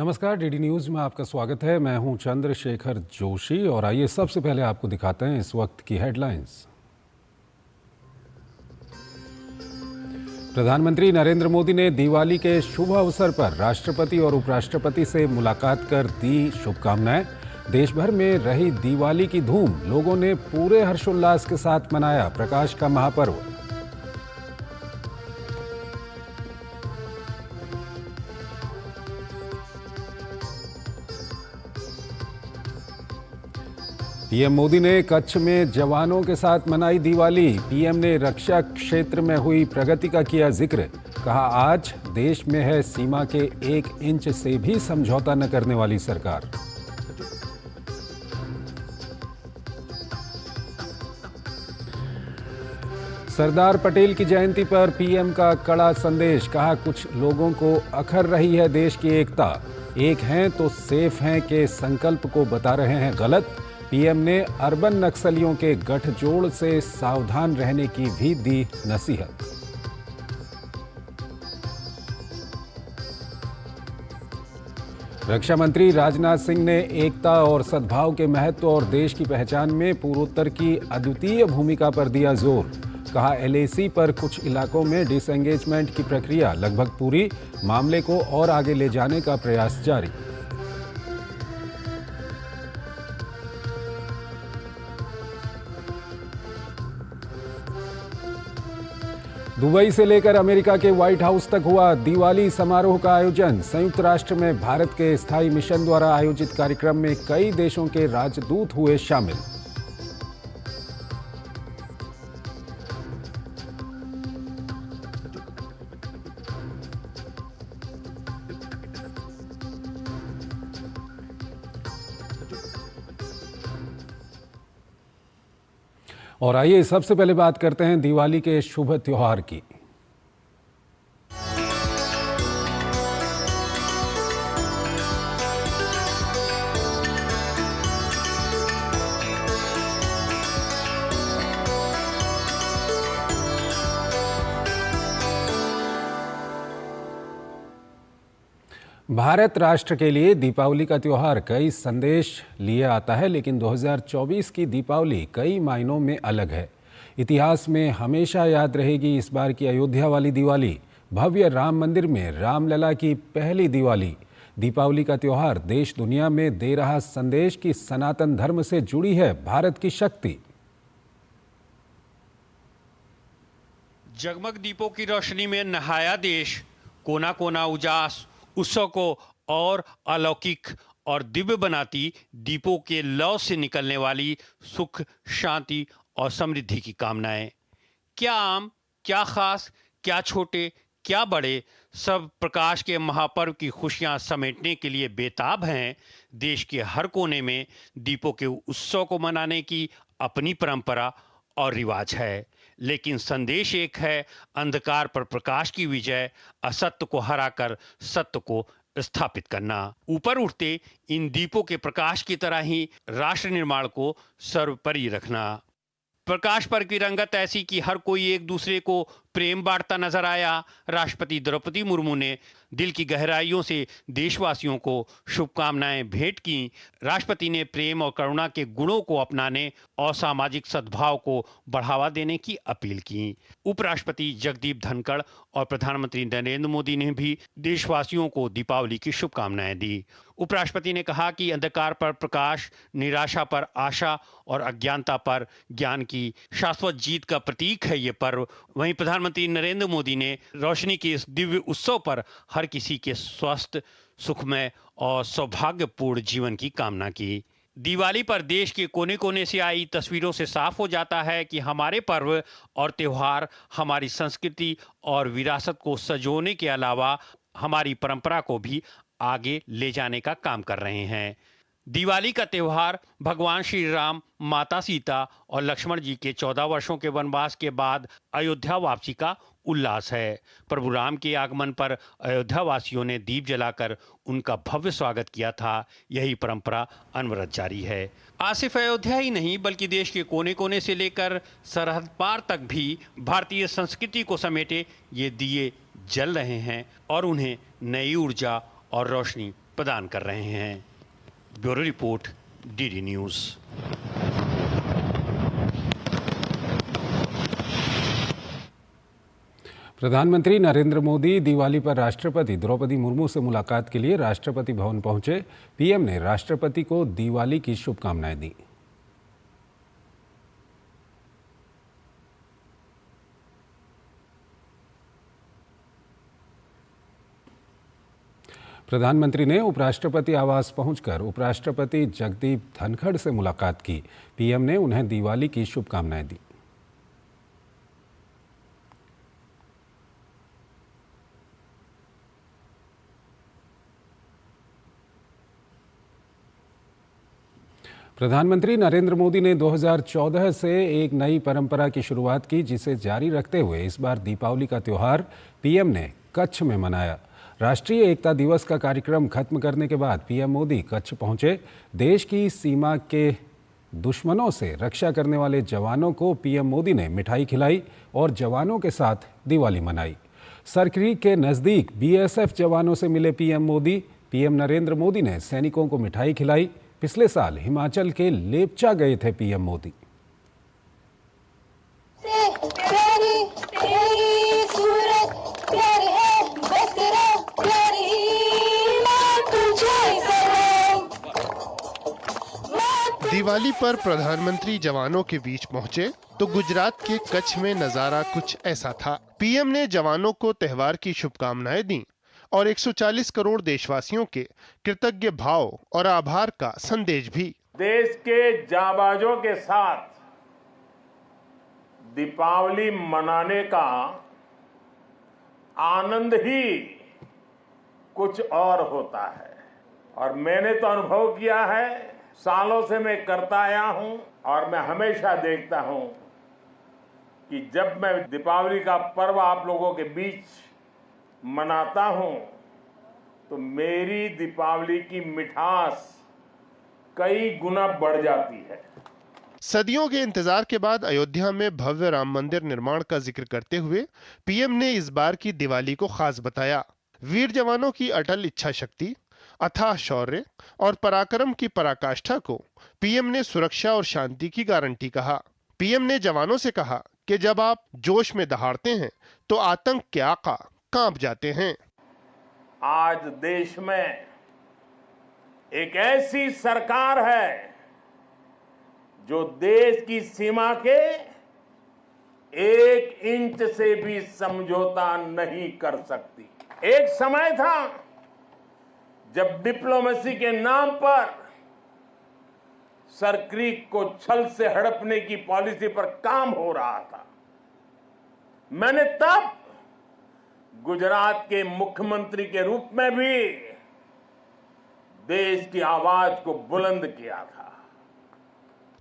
नमस्कार, DD news में आपका स्वागत है। मैं हूं चंद्रशेखर जोशी और आइए सबसे पहले आपको दिखाते हैं इस वक्त की हेडलाइंस। प्रधानमंत्री नरेंद्र मोदी ने दिवाली के शुभ अवसर पर राष्ट्रपति और उपराष्ट्रपति से मुलाकात कर दी शुभकामनाएं। देश भर में रही दिवाली की धूम, लोगों ने पूरे हर्षोल्लास के साथ मनाया प्रकाश का महापर्व। पीएम मोदी ने कच्छ में जवानों के साथ मनाई दिवाली। पीएम ने रक्षा क्षेत्र में हुई प्रगति का किया जिक्र। कहा, आज देश में है सीमा के 1 इंच से भी समझौता न करने वाली सरकार। सरदार पटेल की जयंती पर पीएम का कड़ा संदेश। कहा, कुछ लोगों को अखर रही है देश की एकता। एक हैं तो सेफ हैं के संकल्प को बता रहे हैं गलत। पीएम ने अर्बन नक्सलियों के गठजोड़ से सावधान रहने की भी दी नसीहत। रक्षा मंत्री राजनाथ सिंह ने एकता और सद्भाव के महत्व और देश की पहचान में पूर्वोत्तर की अद्वितीय भूमिका पर दिया जोर। कहा, एलएसी पर कुछ इलाकों में डिसएंगेजमेंट की प्रक्रिया लगभग पूरी, मामले को और आगे ले जाने का प्रयास जारी। दुबई से लेकर अमेरिका के व्हाइट हाउस तक हुआ दिवाली समारोह का आयोजन। संयुक्त राष्ट्र में भारत के स्थायी मिशन द्वारा आयोजित कार्यक्रम में कई देशों के राजदूत हुए शामिल। और आइए सबसे पहले बात करते हैं दिवाली के शुभ त्योहार की। भारत राष्ट्र के लिए दीपावली का त्यौहार कई संदेश लिए आता है, लेकिन 2024 की दीपावली कई मायनों में अलग है। इतिहास में हमेशा याद रहेगी इस बार की अयोध्या वाली दिवाली, भव्य राम मंदिर में रामलला की पहली दिवाली। दीपावली का त्यौहार देश दुनिया में दे रहा संदेश कि सनातन धर्म से जुड़ी है भारत की शक्ति। जगमग दीपों की रोशनी में नहाया देश, कोना कोना उजास उत्सव को और अलौकिक और दिव्य बनाती दीपों के लौ से निकलने वाली सुख, शांति और समृद्धि की कामनाएं। क्या आम, क्या खास, क्या छोटे, क्या बड़े, सब प्रकाश के महापर्व की खुशियां समेटने के लिए बेताब हैं। देश के हर कोने में दीपों के उत्सव को मनाने की अपनी परंपरा और रिवाज है, लेकिन संदेश एक है, अंधकार पर प्रकाश की विजय, असत्य को हराकर सत्य को स्थापित करना। ऊपर उठते इन दीपों के प्रकाश की तरह ही राष्ट्र निर्माण को सर्वोपरि रखना। प्रकाश पर्व की रंगत ऐसी कि हर कोई एक दूसरे को प्रेम बांटता नजर आया। राष्ट्रपति द्रौपदी मुर्मू ने दिल की गहराइयों से देशवासियों को शुभकामनाएं भेंट की। राष्ट्रपति ने प्रेम और करुणा के गुणों को अपनाने और सामाजिक सद्भाव को बढ़ावा देने की अपील की। उपराष्ट्रपति जगदीप धनखड़ और प्रधानमंत्री नरेंद्र मोदी ने भी देशवासियों को दीपावली की शुभकामनाएं दी। उपराष्ट्रपति ने कहा कि अंधकार पर प्रकाश, निराशा पर आशा और अज्ञानता पर ज्ञान की शाश्वत जीत का प्रतीक है ये पर्व। वहीं प्रधानमंत्री नरेंद्र मोदी ने रोशनी के इस दिव्य उत्सव पर हर किसी के स्वस्थ, सुखमय और सौभाग्यपूर्ण जीवन की कामना की। दिवाली पर देश के कोने कोने से आई तस्वीरों से साफ हो जाता है कि हमारे पर्व और त्योहार हमारी संस्कृति और विरासत को सजोने के अलावा हमारी परंपरा को भी आगे ले जाने का काम कर रहे हैं। दिवाली का त्यौहार भगवान श्री राम, माता सीता और लक्ष्मण जी के 14 वर्षों के वनवास के बाद अयोध्या वापसी का उल्लास है। प्रभु राम के आगमन पर अयोध्या वासियों ने दीप जलाकर उनका भव्य स्वागत किया था। यही परंपरा अनवरत जारी है। आज सिर्फ अयोध्या ही नहीं बल्कि देश के कोने कोने से लेकर सरहद पार तक भी भारतीय संस्कृति को समेटे ये दिए जल रहे हैं और उन्हें नई ऊर्जा और रोशनी प्रदान कर रहे हैं। Bureau report, DD news. प्रधानमंत्री नरेंद्र मोदी दिवाली पर राष्ट्रपति द्रौपदी मुर्मू से मुलाकात के लिए राष्ट्रपति भवन पहुंचे। पीएम ने राष्ट्रपति को दिवाली की शुभकामनाएं दी। प्रधानमंत्री ने उपराष्ट्रपति आवास पहुंचकर उपराष्ट्रपति जगदीप धनखड़ से मुलाकात की। पीएम ने उन्हें दिवाली की शुभकामनाएं दी। प्रधानमंत्री नरेंद्र मोदी ने 2014 से एक नई परंपरा की शुरुआत की, जिसे जारी रखते हुए इस बार दीपावली का त्यौहार पीएम ने कच्छ में मनाया। राष्ट्रीय एकता दिवस का कार्यक्रम खत्म करने के बाद पीएम मोदी कच्छ पहुंचे। देश की सीमा के दुश्मनों से रक्षा करने वाले जवानों को पीएम मोदी ने मिठाई खिलाई और जवानों के साथ दिवाली मनाई। सरक्रीक के नज़दीक बीएसएफ जवानों से मिले पीएम मोदी। पीएम नरेंद्र मोदी ने सैनिकों को मिठाई खिलाई। पिछले साल हिमाचल के लेपचा गए थे पीएम मोदी। दिवाली पर प्रधानमंत्री जवानों के बीच पहुंचे तो गुजरात के कच्छ में नजारा कुछ ऐसा था। पीएम ने जवानों को त्योहार की शुभकामनाएं दी और 140 करोड़ देशवासियों के कृतज्ञ भाव और आभार का संदेश भी। देश के जाबाजों के साथ दीपावली मनाने का आनंद ही कुछ और होता है और मैंने तो अनुभव किया है, सालों से मैं करता आया हूं और मैं हमेशा देखता हूं कि जब मैं दीपावली का पर्व आप लोगों के बीच मनाता हूं तो मेरी दीपावली की मिठास कई गुना बढ़ जाती है। सदियों के इंतजार के बाद अयोध्या में भव्य राम मंदिर निर्माण का जिक्र करते हुए पीएम ने इस बार की दिवाली को खास बताया। वीर जवानों की अटल इच्छा शक्ति, अथाह शौर्य और पराक्रम की पराकाष्ठा को पीएम ने सुरक्षा और शांति की गारंटी कहा। पीएम ने जवानों से कहा कि जब आप जोश में दहाड़ते हैं तो आतंक के आका कांप जाते हैं। आज देश में एक ऐसी सरकार है जो देश की सीमा के 1 इंच से भी समझौता नहीं कर सकती। एक समय था जब डिप्लोमेसी के नाम पर सरक्रीक को छल से हड़पने की पॉलिसी पर काम हो रहा था। मैंने तब गुजरात के मुख्यमंत्री के रूप में भी देश की आवाज को बुलंद किया था।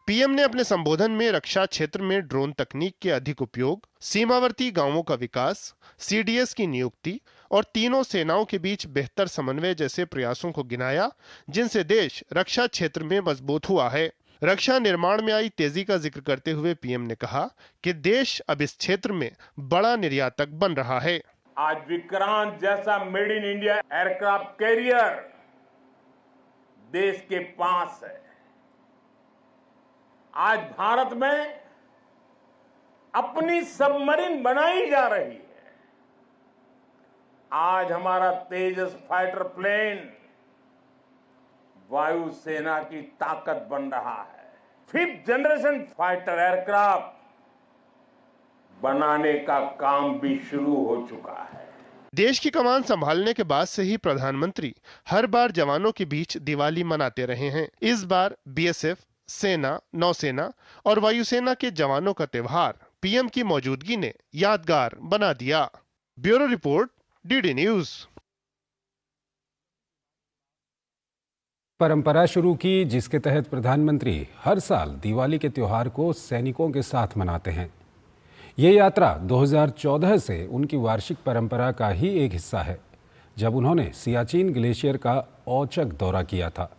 पीएम ने अपने संबोधन में रक्षा क्षेत्र में ड्रोन तकनीक के अधिक उपयोग, सीमावर्ती गांवों का विकास, सीडीएस की नियुक्ति और तीनों सेनाओं के बीच बेहतर समन्वय जैसे प्रयासों को गिनाया, जिनसे देश रक्षा क्षेत्र में मजबूत हुआ है। रक्षा निर्माण में आई तेजी का जिक्र करते हुए पीएम ने कहा कि देश अब इस क्षेत्र में बड़ा निर्यातक बन रहा है। आज विक्रांत जैसा made in India aircraft carrier देश के पास है। आज भारत में अपनी सबमरीन बनाई जा रही है। आज हमारा तेजस फाइटर प्लेन वायुसेना की ताकत बन रहा है। 5th जनरेशन फाइटर एयरक्राफ्ट बनाने का काम भी शुरू हो चुका है। देश की कमान संभालने के बाद से ही प्रधानमंत्री हर बार जवानों के बीच दिवाली मनाते रहे हैं। इस बार बीएसएफ, सेना, नौसेना और वायुसेना के जवानों का त्यौहार पीएम की मौजूदगी ने यादगार बना दिया। Bureau report, DD news. परंपरा शुरू की जिसके तहत प्रधानमंत्री हर साल दिवाली के त्यौहार को सैनिकों के साथ मनाते हैं। ये यात्रा 2014 से उनकी वार्षिक परंपरा का ही एक हिस्सा है, जब उन्होंने सियाचिन ग्लेशियर का औचक दौरा किया था,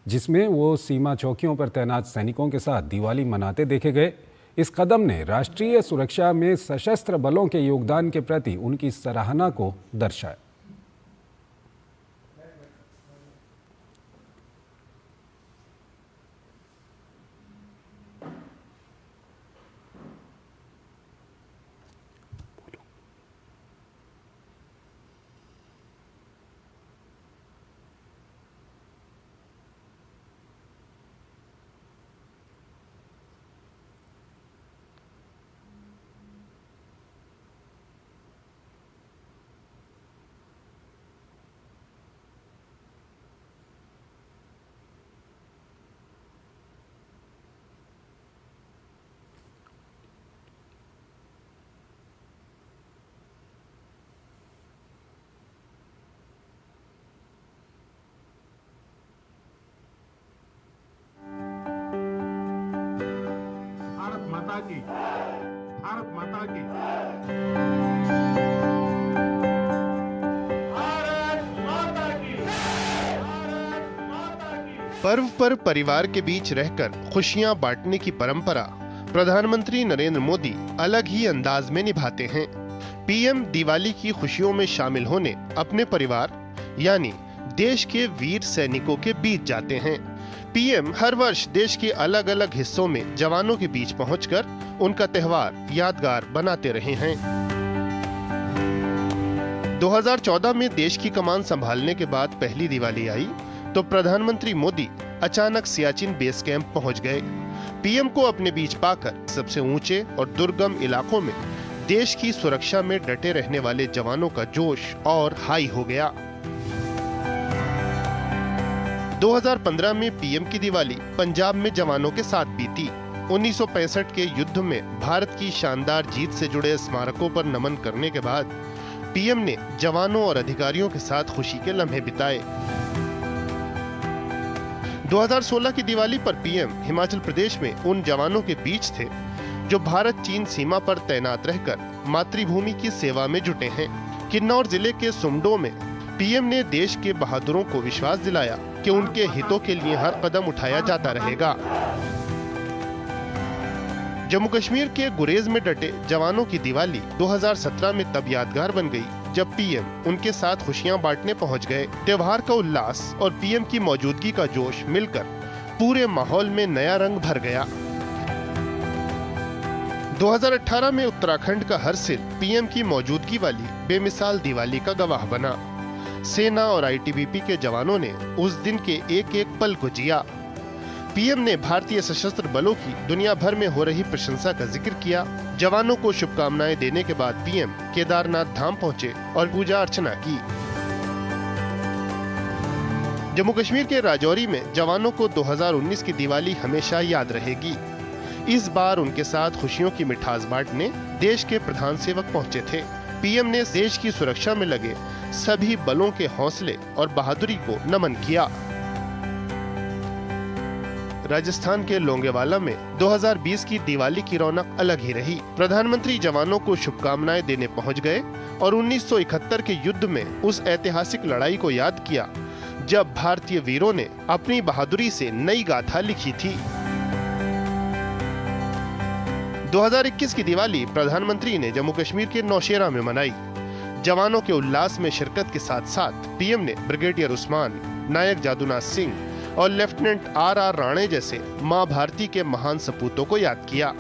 जिसमें वो सीमा चौकियों पर तैनात सैनिकों के साथ दिवाली मनाते देखे गए। इस कदम ने राष्ट्रीय सुरक्षा में सशस्त्र बलों के योगदान के प्रति उनकी सराहना को दर्शाया। माता की। पर्व पर परिवार के बीच रहकर खुशियां बांटने की परंपरा प्रधानमंत्री नरेंद्र मोदी अलग ही अंदाज में निभाते हैं। पीएम दिवाली की खुशियों में शामिल होने अपने परिवार यानी देश के वीर सैनिकों के बीच जाते हैं। पीएम हर वर्ष देश के अलग अलग हिस्सों में जवानों के बीच पहुंचकर उनका त्योहार यादगार बनाते रहे हैं। 2014 में देश की कमान संभालने के बाद पहली दिवाली आई तो प्रधानमंत्री मोदी अचानक सियाचिन बेस कैंप पहुंच गए। पीएम को अपने बीच पाकर सबसे ऊंचे और दुर्गम इलाकों में देश की सुरक्षा में डटे रहने वाले जवानों का जोश और हाई हो गया। 2015 में पीएम की दिवाली पंजाब में जवानों के साथ बीती। 1965 के युद्ध में भारत की शानदार जीत से जुड़े स्मारकों पर नमन करने के बाद पीएम ने जवानों और अधिकारियों के साथ खुशी के लम्हे बिताए। 2016 की दिवाली पर पीएम हिमाचल प्रदेश में उन जवानों के बीच थे जो भारत चीन सीमा पर तैनात रहकर मातृभूमि की सेवा में जुटे हैं। किन्नौर जिले के सुमडो में पीएम ने देश के बहादुरों को विश्वास दिलाया कि उनके हितों के लिए हर कदम उठाया जाता रहेगा। जम्मू कश्मीर के गुरेज में डटे जवानों की दिवाली 2017 में तब यादगार बन गई जब पीएम उनके साथ खुशियां बांटने पहुंच गए। त्योहार का उल्लास और पीएम की मौजूदगी का जोश मिलकर पूरे माहौल में नया रंग भर गया। 2018 में उत्तराखंड का हर सिर पीएम की मौजूदगी वाली बेमिसाल दिवाली का गवाह बना। सेना और आईटीबीपी के जवानों ने उस दिन के एक एक पल को जिया। पीएम ने भारतीय सशस्त्र बलों की दुनिया भर में हो रही प्रशंसा का जिक्र किया। जवानों को शुभकामनाएं देने के बाद पीएम केदारनाथ धाम पहुंचे और पूजा अर्चना की। जम्मू कश्मीर के राजौरी में जवानों को 2019 की दिवाली हमेशा याद रहेगी। इस बार उनके साथ खुशियों की मिठास बांटने देश के प्रधान सेवक पहुंचे थे। पीएम ने देश की सुरक्षा में लगे सभी बलों के हौसले और बहादुरी को नमन किया। राजस्थान के लोंगेवाला में 2020 की दिवाली की रौनक अलग ही रही। प्रधानमंत्री जवानों को शुभकामनाएं देने पहुंच गए और 1971 के युद्ध में उस ऐतिहासिक लड़ाई को याद किया जब भारतीय वीरों ने अपनी बहादुरी से नई गाथा लिखी थी। 2021 की दिवाली प्रधानमंत्री ने जम्मू कश्मीर के नौशेरा में मनाई। जवानों के उल्लास में शिरकत के साथ साथ पीएम ने ब्रिगेडियर उस्मान, नायक जादूनाथ सिंह और लेफ्टिनेंट आर राणे जैसे मां भारती के महान सपूतों को याद किया।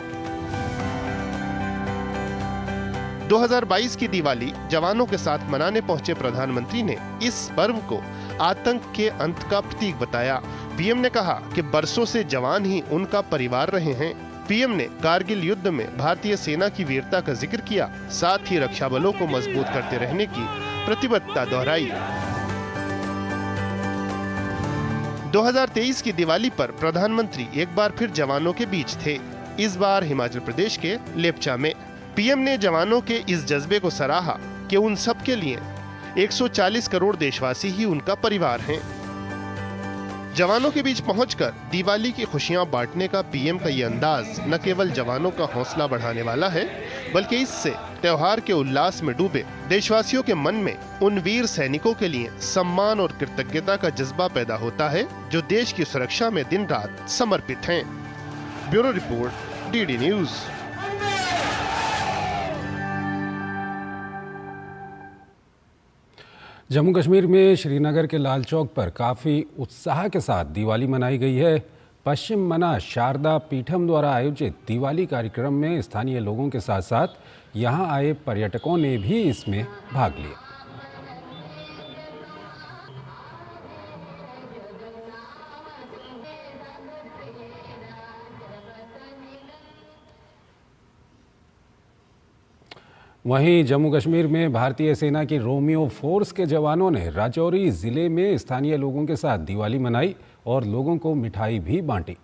2022 की दिवाली जवानों के साथ मनाने पहुंचे प्रधानमंत्री ने इस पर्व को आतंक के अंत का प्रतीक बताया। पीएम ने कहा कि बरसों से जवान ही उनका परिवार रहे हैं। पीएम ने कारगिल युद्ध में भारतीय सेना की वीरता का जिक्र किया, साथ ही रक्षा बलों को मजबूत करते रहने की प्रतिबद्धता दोहराई। 2023 की दिवाली पर प्रधानमंत्री एक बार फिर जवानों के बीच थे, इस बार हिमाचल प्रदेश के लेपचा में। पीएम ने जवानों के इस जज्बे को सराहा कि उन सब के लिए 140 करोड़ देशवासी ही उनका परिवार हैं। जवानों के बीच पहुंचकर दिवाली की खुशियां बांटने का पीएम का ये अंदाज न केवल जवानों का हौसला बढ़ाने वाला है, बल्कि इससे त्योहार के उल्लास में डूबे देशवासियों के मन में उन वीर सैनिकों के लिए सम्मान और कृतज्ञता का जज्बा पैदा होता है जो देश की सुरक्षा में दिन रात समर्पित हैं। Bureau report, DD news. Jammu Kashmir में श्रीनगर के लाल चौक पर काफ़ी उत्साह के साथ दिवाली मनाई गई है। पश्चिम मना शारदा पीठम द्वारा आयोजित दिवाली कार्यक्रम में स्थानीय लोगों के साथ साथ यहां आए पर्यटकों ने भी इसमें भाग लिया। वहीं जम्मू कश्मीर में भारतीय सेना की रोमियो फोर्स के जवानों ने राजौरी जिले में स्थानीय लोगों के साथ दिवाली मनाई और लोगों को मिठाई भी बांटी।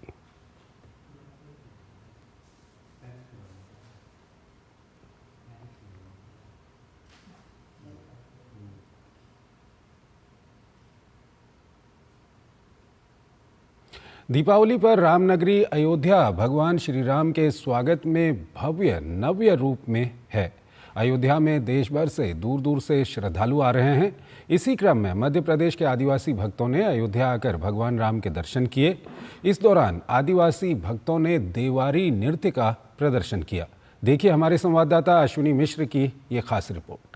दीपावली पर रामनगरी अयोध्या भगवान श्री राम के स्वागत में भव्य नव्य रूप में है। अयोध्या में देश भर से दूर दूर से श्रद्धालु आ रहे हैं। इसी क्रम में मध्य प्रदेश के आदिवासी भक्तों ने अयोध्या आकर भगवान राम के दर्शन किए। इस दौरान आदिवासी भक्तों ने देवारी नृत्य का प्रदर्शन किया। देखिए हमारे संवाददाता अश्विनी मिश्र की ये खास रिपोर्ट।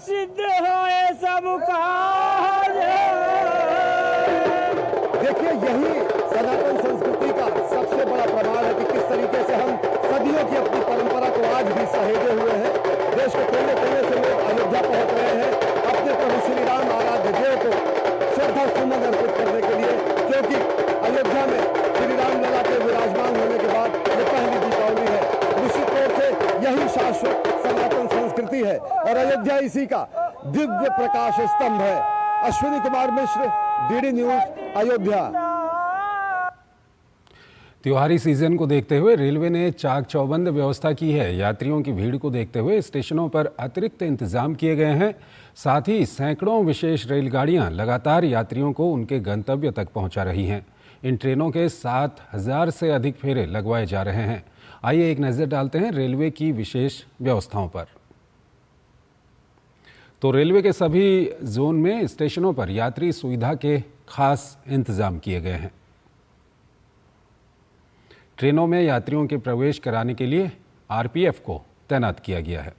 सिद्ध होए सब काज। देखिए यही सनातन संस्कृति का सबसे बड़ा प्रमाण है कि किस तरीके से हम सदियों की अपनी परंपरा को आज भी सहेजे हुए हैं। देश के कोने कोने से लोग अयोध्या पहुंच रहे हैं अपने प्रभु श्री राम आराध्य देव को श्रद्धा सुमन अर्पित करने के लिए, क्योंकि अयोध्या में श्री राम लला के विराजमान होने के बाद ये पहली दीपावली है। निश्चित तौर से यही शाश्वत सनातन संस्कृति है और अयोध्या इसी का दिव्य प्रकाश स्तंभ है। Ashwini Kumar Mishra, DD news, Ayodhya. त्योहारी सीजन को देखते हुए रेलवे ने चाक चौबंद व्यवस्था की है। यात्रियों की भीड़ को देखते हुए स्टेशनों पर अतिरिक्त इंतजाम किए गए हैं। साथ ही सैकड़ों विशेष रेलगाड़ियां लगातार यात्रियों को उनके गंतव्य तक पहुंचा रही हैं। इन ट्रेनों के 7,000 से अधिक फेरे लगवाए जा रहे हैं। आइए एक नज़र डालते हैं रेलवे की विशेष व्यवस्थाओं पर। तो रेलवे के सभी जोन में स्टेशनों पर यात्री सुविधा के खास इंतजाम किए गए हैं। ट्रेनों में यात्रियों के प्रवेश कराने के लिए आरपीएफ को तैनात किया गया है।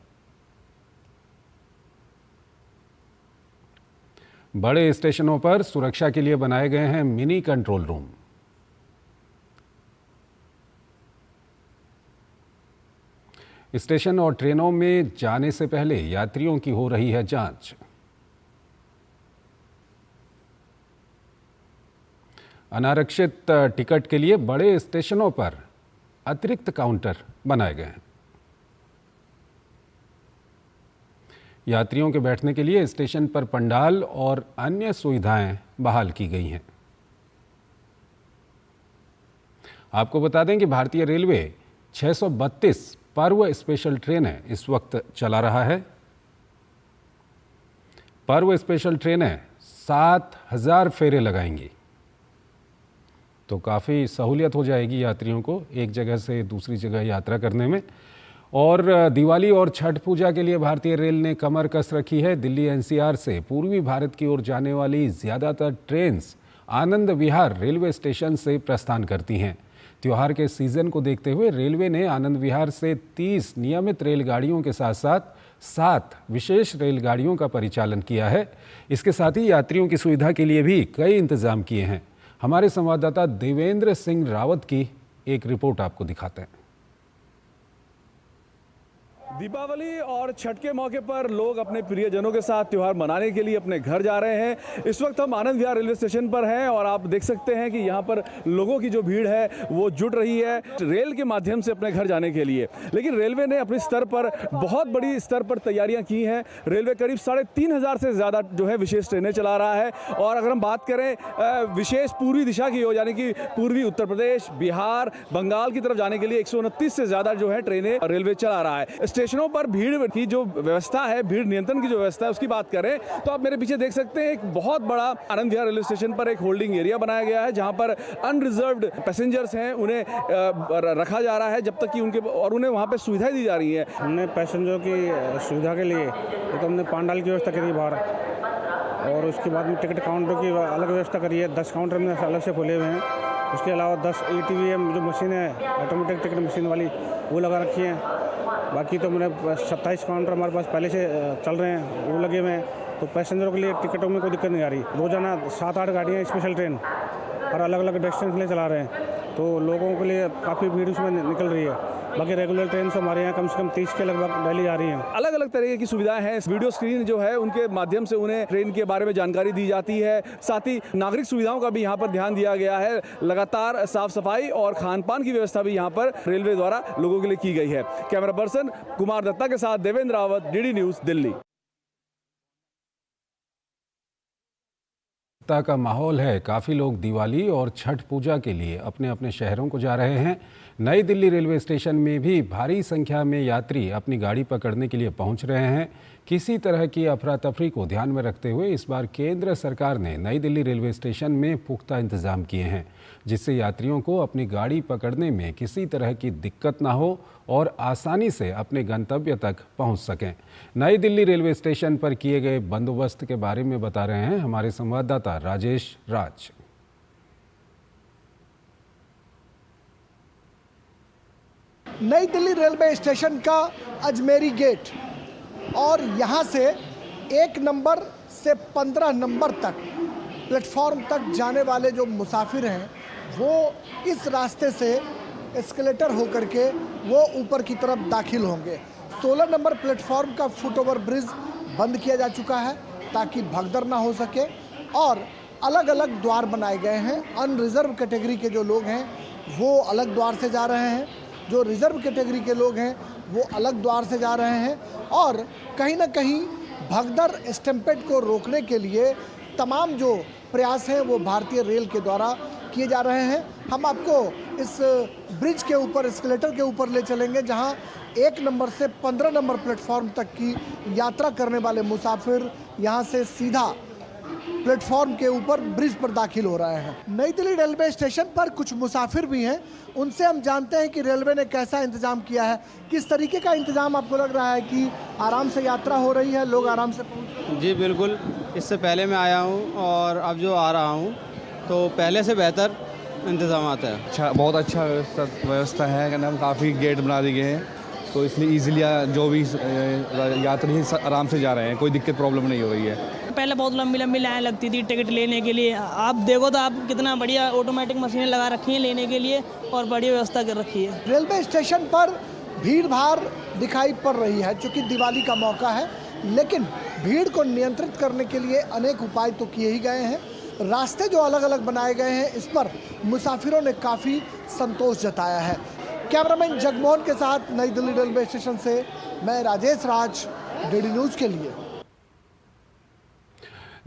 बड़े स्टेशनों पर सुरक्षा के लिए बनाए गए हैं मिनी कंट्रोल रूम। स्टेशन और ट्रेनों में जाने से पहले यात्रियों की हो रही है जांच। अनारक्षित टिकट के लिए बड़े स्टेशनों पर अतिरिक्त काउंटर बनाए गए हैं। यात्रियों के बैठने के लिए स्टेशन पर पंडाल और अन्य सुविधाएं बहाल की गई हैं। आपको बता दें कि भारतीय रेलवे 632 पर्व स्पेशल ट्रेनें इस वक्त चला रहा है। पर्व स्पेशल ट्रेनें 7,000 फेरे लगाएंगी, तो काफ़ी सहूलियत हो जाएगी यात्रियों को एक जगह से दूसरी जगह यात्रा करने में। और दिवाली और छठ पूजा के लिए भारतीय रेल ने कमर कस रखी है। दिल्ली एनसीआर से पूर्वी भारत की ओर जाने वाली ज़्यादातर trains Anand Vihar railway station से प्रस्थान करती हैं। त्योहार के सीज़न को देखते हुए रेलवे ने आनंद विहार से 30 नियमित रेलगाड़ियों के साथ साथ 7 विशेष रेलगाड़ियों का परिचालन किया है। इसके साथ ही यात्रियों की सुविधा के लिए भी कई इंतजाम किए हैं। हमारे संवाददाता देवेंद्र सिंह रावत की एक रिपोर्ट आपको दिखाते हैं। दीपावली और छठ के मौके पर लोग अपने प्रियजनों के साथ त्यौहार मनाने के लिए अपने घर जा रहे हैं। इस वक्त हम आनंद विहार रेलवे स्टेशन पर हैं और आप देख सकते हैं कि यहाँ पर लोगों की जो भीड़ है वो जुट रही है रेल के माध्यम से अपने घर जाने के लिए। लेकिन रेलवे ने अपने स्तर पर बहुत बड़ी स्तर पर तैयारियां की हैं। रेलवे करीब 3,500 से ज़्यादा जो है विशेष ट्रेनें चला रहा है। और अगर हम बात करें विशेष पूर्वी दिशा की हो, यानी कि पूर्वी उत्तर प्रदेश, बिहार, बंगाल की तरफ जाने के लिए 129 से ज़्यादा जो है ट्रेनें रेलवे चला रहा है। स्टेशनों पर भीड़ की जो व्यवस्था है, भीड़ नियंत्रण की जो व्यवस्था है, उसकी बात करें तो आप मेरे पीछे देख सकते हैं एक बहुत बड़ा आनंद विहार रेलवे स्टेशन पर एक होल्डिंग एरिया बनाया गया है, जहां पर अनरिजर्व्ड पैसेंजर्स हैं उन्हें रखा जा रहा है जब तक कि उनके और उन्हें वहां पे सुविधाएं दी जा रही है। हमने पैसेंजरों की सुविधा के लिए तो हमने पांडाल की व्यवस्था करी बाहर, और उसके बाद में टिकट काउंटर की अलग व्यवस्था करी है। 10 काउंटर में अलग से खोले हुए हैं। उसके अलावा 10 ATVM जो मशीन है, ऑटोमेटिक टिकट मशीन वाली, वो लगा रखी है। बाकी तो मैंने 27 काउंटर हमारे पास पहले से चल रहे हैं, वो लगे हुए हैं। तो पैसेंजरों के लिए टिकटों में कोई दिक्कत नहीं आ रही। रोजाना 7-8 गाड़ियाँ स्पेशल ट्रेन और अलग अलग डेस्टिनेशन के लिए चला रहे हैं, तो लोगों के लिए काफ़ी भीड़ उसमें निकल रही है। बाकी रेगुलर ट्रेन से हमारे यहाँ कम से कम 30 के लगभग डेली आ रही हैं। अलग अलग तरीके की सुविधाएं हैं। वीडियो स्क्रीन जो है उनके माध्यम से उन्हें ट्रेन के बारे में जानकारी दी जाती है। साथ ही नागरिक सुविधाओं का भी यहाँ पर ध्यान दिया गया है। लगातार साफ सफाई और खान पान की व्यवस्था भी यहाँ पर रेलवे द्वारा लोगों के लिए की गई है। कैमरा पर्सन कुमार दत्ता के साथ देवेंद्र रावत, DD न्यूज, दिल्ली। का माहौल है। काफ़ी लोग दिवाली और छठ पूजा के लिए अपने अपने शहरों को जा रहे हैं। नई दिल्ली रेलवे स्टेशन में भी भारी संख्या में यात्री अपनी गाड़ी पकड़ने के लिए पहुंच रहे हैं। किसी तरह की अफरा तफरी को ध्यान में रखते हुए इस बार केंद्र सरकार ने नई दिल्ली रेलवे स्टेशन में पुख्ता इंतजाम किए हैं, जिससे यात्रियों को अपनी गाड़ी पकड़ने में किसी तरह की दिक्कत ना हो और आसानी से अपने गंतव्य तक पहुंच सकें। नई दिल्ली रेलवे स्टेशन पर किए गए बंदोबस्त के बारे में बता रहे हैं हमारे संवाददाता राजेश राज। नई दिल्ली रेलवे स्टेशन का अजमेरी गेट और यहाँ से 1 नंबर से 15 नंबर तक प्लेटफॉर्म तक जाने वाले जो मुसाफिर हैं वो इस रास्ते से एस्केलेटर होकर के वो ऊपर की तरफ दाखिल होंगे। 16 नंबर प्लेटफॉर्म का फुटओवर ब्रिज बंद किया जा चुका है ताकि भगदड़ ना हो सके और अलग अलग द्वार बनाए गए हैं। अनरिजर्व कैटेगरी के जो लोग हैं वो अलग द्वार से जा रहे हैं, जो रिजर्व कैटेगरी के लोग हैं वो अलग द्वार से जा रहे हैं और कहीं ना कहीं भगदड़ स्टैम्पेड को रोकने के लिए तमाम जो प्रयास हैं वो भारतीय रेल के द्वारा किए जा रहे हैं। हम आपको इस ब्रिज के ऊपर, एस्केलेटर के ऊपर ले चलेंगे जहां 1 नंबर से 15 नंबर प्लेटफॉर्म तक की यात्रा करने वाले मुसाफिर यहां से सीधा प्लेटफॉर्म के ऊपर ब्रिज पर दाखिल हो रहे हैं। नई दिल्ली रेलवे स्टेशन पर कुछ मुसाफिर भी हैं, उनसे हम जानते हैं कि रेलवे ने कैसा इंतजाम किया है। किस तरीके का इंतजाम आपको लग रहा है कि आराम से यात्रा हो रही है, लोग आराम से पहुँच? जी बिल्कुल, इससे पहले मैं आया हूँ और अब जो आ रहा हूँ तो पहले से बेहतर इंतजाम आता है। अच्छा, बहुत अच्छा व्यवस्था है, क्या नाम, काफ़ी गेट बना दिए गए हैं तो इसलिए ईजिली जो भी यात्री आराम से जा रहे हैं, कोई दिक्कत प्रॉब्लम नहीं हो रही है। पहले बहुत लंबी लंबी लाइन लगती थी टिकट लेने के लिए, आप देखो तो आप कितना बढ़िया ऑटोमेटिक मशीनें लगा रखी हैं लेने के लिए और बढ़िया व्यवस्था कर रखी है। रेलवे स्टेशन पर भीड़ भाड़ दिखाई पड़ रही है क्योंकि दिवाली का मौका है, लेकिन भीड़ को नियंत्रित करने के लिए अनेक उपाय तो किए ही गए हैं। रास्ते जो अलग अलग बनाए गए हैं इस पर मुसाफिरों ने काफ़ी संतोष जताया है। कैमरामैन जगमोहन के साथ नई दिल्ली रेलवे स्टेशन से मैं राजेश राज, डीडी न्यूज़ के लिए।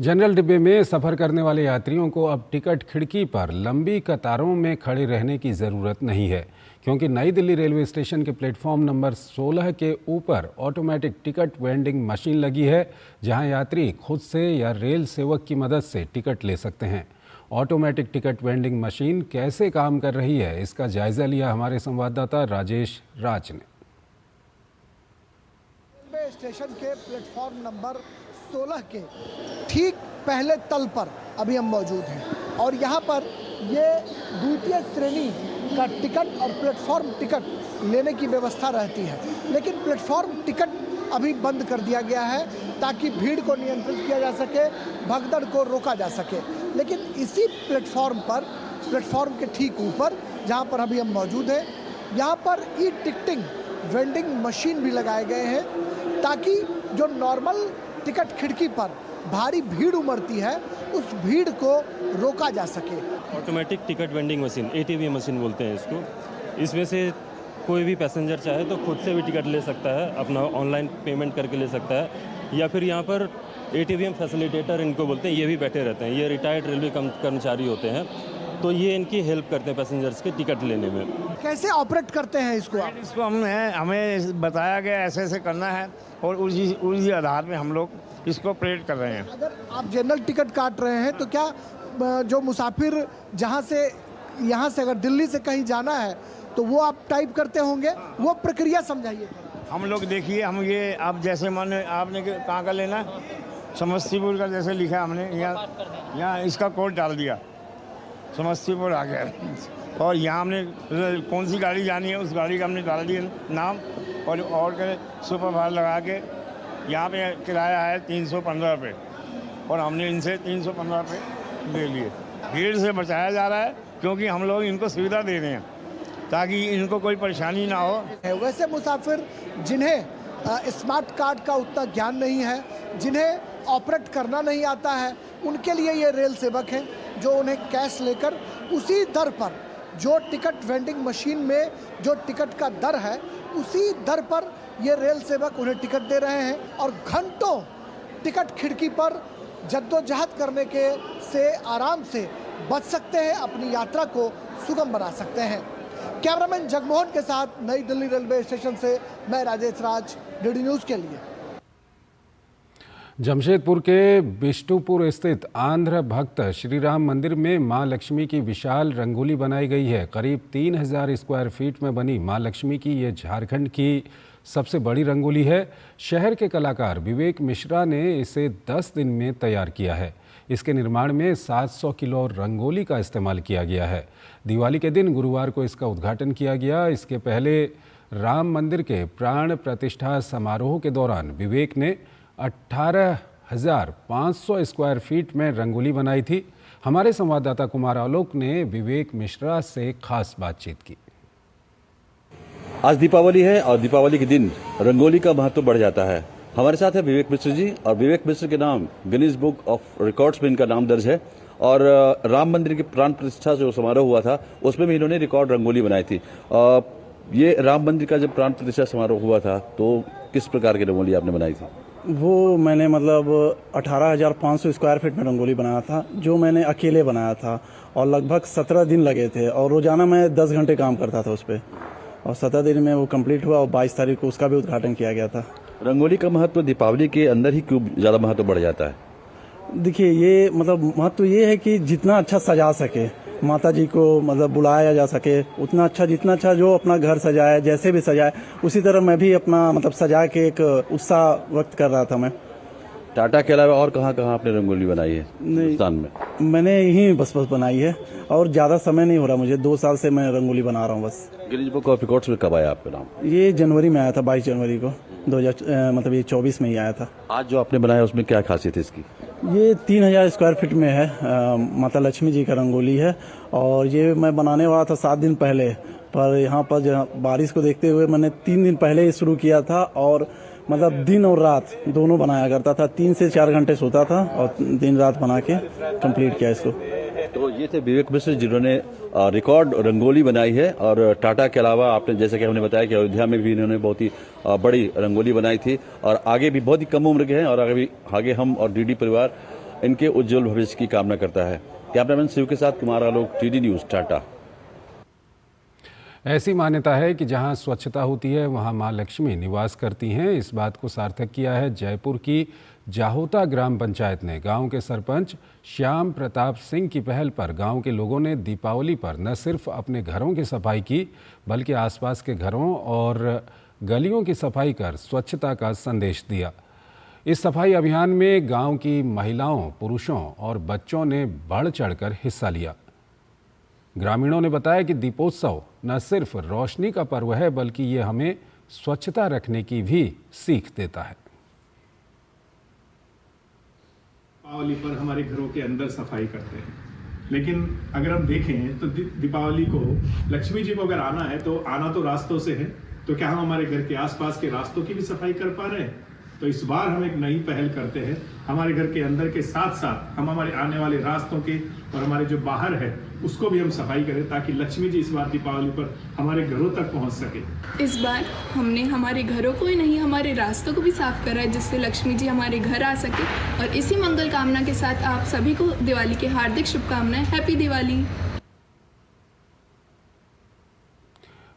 जनरल डिब्बे में सफ़र करने वाले यात्रियों को अब टिकट खिड़की पर लंबी कतारों में खड़े रहने की ज़रूरत नहीं है, क्योंकि नई दिल्ली रेलवे स्टेशन के प्लेटफॉर्म नंबर 16 के ऊपर ऑटोमेटिक टिकट वेंडिंग मशीन लगी है, जहां यात्री खुद से या रेल सेवक की मदद से टिकट ले सकते हैं। ऑटोमेटिक टिकट वेंडिंग मशीन कैसे काम कर रही है, इसका जायज़ा लिया हमारे संवाददाता राजेश राज ने। रेलवे स्टेशन के प्लेटफॉर्म नंबर 16 के ठीक पहले तल पर अभी हम मौजूद हैं और यहाँ पर ये द्वितीय श्रेणी का टिकट और प्लेटफॉर्म टिकट लेने की व्यवस्था रहती है, लेकिन प्लेटफॉर्म टिकट अभी बंद कर दिया गया है ताकि भीड़ को नियंत्रित किया जा सके, भगदड़ को रोका जा सके। लेकिन इसी प्लेटफॉर्म पर, प्लेटफॉर्म के ठीक ऊपर जहाँ पर अभी हम मौजूद हैं, यहाँ पर ई टिकटिंग वेंडिंग मशीन भी लगाए गए हैं ताकि जो नॉर्मल टिकट खिड़की पर भारी भीड़ उमड़ती है उस भीड़ को रोका जा सके। Automatic ticket vending machine, ATV machine बोलते हैं इसको। इसमें से कोई भी पैसेंजर चाहे तो खुद से भी टिकट ले सकता है, अपना ऑनलाइन पेमेंट करके ले सकता है, या फिर यहाँ पर ATVM फैसिलिटेटर इनको बोलते हैं, ये भी बैठे रहते हैं। ये रिटायर्ड रेलवे कर्मचारी होते हैं, तो ये इनकी हेल्प करते हैं पैसेंजर्स के टिकट लेने में। कैसे ऑपरेट करते हैं इसको? इसको हमें बताया गया ऐसे ऐसे करना है और उसी आधार पे हम लोग इसको ऑपरेट कर रहे हैं। अगर आप जनरल टिकट काट रहे हैं तो क्या जो मुसाफिर जहां से, यहाँ से अगर दिल्ली से कहीं जाना है तो वो आप टाइप करते होंगे, वो प्रक्रिया समझाइए। हम लोग देखिए, हम ये आप जैसे माने आपने कहाँ का लेना है, समस्तीपुर का जैसे लिखा हमने यहाँ इसका कोड डाल दिया, समस्तीपुर आ गया और यहाँ हमने कौन सी गाड़ी जानी है उस गाड़ी का हमने डाल दिया नाम और सुपर फास्ट लगा के यहाँ पे किराया है 315 रुपये और हमने इनसे 315 रुपये ले लिए। भीड़ से बचाया जा रहा है क्योंकि हम लोग इनको सुविधा दे रहे हैं ताकि इनको कोई परेशानी ना हो। वैसे मुसाफिर जिन्हें स्मार्ट कार्ड का उतना ज्ञान नहीं है, जिन्हें ऑपरेट करना नहीं आता है, उनके लिए ये रेल सेवक हैं जो उन्हें कैश लेकर उसी दर पर, जो टिकट वेंडिंग मशीन में जो टिकट का दर है उसी दर पर ये रेल सेवक उन्हें टिकट दे रहे हैं और घंटों टिकट खिड़की पर जद्दोजहद करने के से आराम से बच सकते हैं, अपनी यात्रा को सुगम बना सकते हैं। कैमरामैन जगमोहन के साथ नई दिल्ली रेलवे स्टेशन से मैं राजेश राज, डीडी न्यूज़ के लिए। जमशेदपुर के बिष्टुपुर स्थित आंध्र भक्त श्री राम मंदिर में मां लक्ष्मी की विशाल रंगोली बनाई गई है। करीब 3000 स्क्वायर फीट में बनी मां लक्ष्मी की ये झारखंड की सबसे बड़ी रंगोली है। शहर के कलाकार विवेक मिश्रा ने इसे 10 दिन में तैयार किया है। इसके निर्माण में 700 किलो रंगोली का इस्तेमाल किया गया है। दिवाली के दिन गुरुवार को इसका उद्घाटन किया गया। इसके पहले राम मंदिर के प्राण प्रतिष्ठा समारोह के दौरान विवेक ने 18,500 स्क्वायर फीट में रंगोली बनाई थी। हमारे संवाददाता कुमार आलोक ने विवेक मिश्रा से खास बातचीत की। आज दीपावली है और दीपावली के दिन रंगोली का महत्व बढ़ जाता है। हमारे साथ है विवेक मिश्र जी, और विवेक मिश्र के नाम गिनीज बुक ऑफ रिकॉर्ड्स में इनका नाम दर्ज है। और राम मंदिर की प्राण प्रतिष्ठा जो समारोह हुआ था उसमें भी इन्होंने रिकॉर्ड रंगोली बनाई थी। ये राम मंदिर का जब प्राण प्रतिष्ठा समारोह हुआ था तो किस प्रकार की रंगोली आपने बनाई थी? वो मैंने मतलब 18,500 स्क्वायर फीट में रंगोली बनाया था, जो मैंने अकेले बनाया था, और लगभग 17 दिन लगे थे, और रोजाना मैं 10 घंटे काम करता था उस पर, और 17 दिन में वो कंप्लीट हुआ और 22 तारीख को उसका भी उद्घाटन किया गया था। रंगोली का महत्व दीपावली के अंदर ही क्यों ज़्यादा महत्व बढ़ जाता है? देखिए, ये मतलब महत्व ये है कि जितना अच्छा सजा सके माता जी को, मतलब बुलाया जा सके उतना अच्छा, जितना अच्छा जो अपना घर सजाए, जैसे भी सजाए, उसी तरह मैं भी अपना मतलब सजा के एक उत्साह व्यक्त कर रहा था। मैं टाटा के अलावा और कहाँ कहाँ आपने रंगोली बनाई है हिंदुस्तान में? मैंने यहीं बस बनाई है, और ज़्यादा समय नहीं हो रहा मुझे, 2 साल से मैं रंगोली बना रहा हूँ बस। गिनीज बुक ऑफ रिकॉर्ड्स में कब आया आपका नाम? ये जनवरी में आया था, 22 जनवरी को 2024 में ही आया था। आज जो आपने बनाया उसमें क्या खासियत है इसकी? ये 3000 स्क्वायर फीट में है, माता लक्ष्मी जी का रंगोली है, और ये मैं बनाने वाला था 7 दिन पहले, पर यहाँ पर बारिश को देखते हुए मैंने 3 दिन पहले ही शुरू किया था, और मतलब दिन और रात दोनों बनाया करता था। 3 से 4 घंटे सोता था और दिन रात बना के कंप्लीट किया इसको। तो ये थे विवेक मिश्र जिन्होंने रिकॉर्ड रंगोली बनाई है। और टाटा के अलावा आपने जैसे कि हमने बताया कि अयोध्या में भी इन्होंने बहुत ही बड़ी रंगोली बनाई थी, और आगे भी बहुत ही कम उम्र के हैं, और आगे हम और डीडी परिवार इनके उज्जवल भविष्य की कामना करता है। कैमरामैन शिव के साथ कुमार आलोक, टीडी न्यूज़, टाटा। ऐसी मान्यता है कि जहां स्वच्छता होती है वहां मां लक्ष्मी निवास करती हैं। इस बात को सार्थक किया है जयपुर की जाहोता ग्राम पंचायत ने। गांव के सरपंच श्याम प्रताप सिंह की पहल पर गांव के लोगों ने दीपावली पर न सिर्फ अपने घरों की सफाई की, बल्कि आसपास के घरों और गलियों की सफाई कर स्वच्छता का संदेश दिया। इस सफाई अभियान में गांव की महिलाओं, पुरुषों और बच्चों ने बढ़ चढ़कर हिस्सा लिया। ग्रामीणों ने बताया कि दीपोत्सव न सिर्फ रोशनी का पर्व है, बल्कि ये हमें स्वच्छता रखने की भी सीख देता है। दीपावली पर हमारे घरों के अंदर सफाई करते हैं, लेकिन अगर हम देखें तो दीपावली को लक्ष्मी जी को अगर आना है तो आना तो रास्तों से है, तो क्या हम हमारे घर के आसपास के रास्तों की भी सफाई कर पा रहे हैं? तो इस बार हम एक नई पहल करते हैं। हमारे घर के अंदर के साथ साथ हम हमारे आने वाले रास्तों के और हमारे जो बाहर है उसको भी हम सफाई करें, ताकि लक्ष्मी जी इस बार दीपावली पर हमारे घरों तक पहुंच सके। इस बार हमने हमारे घरों को ही नहीं, हमारे रास्तों को भी साफ करा है, जिससे लक्ष्मी जी हमारे घर आ सके। और इसी मंगल कामना के साथ आप सभी को दिवाली की हार्दिक शुभकामनाएं। हैप्पी दिवाली।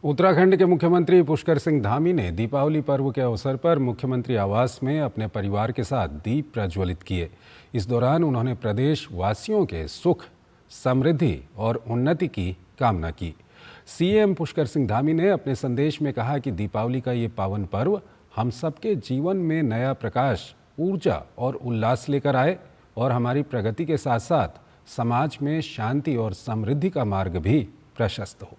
उत्तराखंड के मुख्यमंत्री पुष्कर सिंह धामी ने दीपावली पर्व के अवसर पर मुख्यमंत्री आवास में अपने परिवार के साथ दीप प्रज्वलित किए। इस दौरान उन्होंने प्रदेश वासियों के सुख, समृद्धि और उन्नति की कामना की। सीएम पुष्कर सिंह धामी ने अपने संदेश में कहा कि दीपावली का ये पावन पर्व हम सबके जीवन में नया प्रकाश, ऊर्जा और उल्लास लेकर आए, और हमारी प्रगति के साथ साथ समाज में शांति और समृद्धि का मार्ग भी प्रशस्त हो।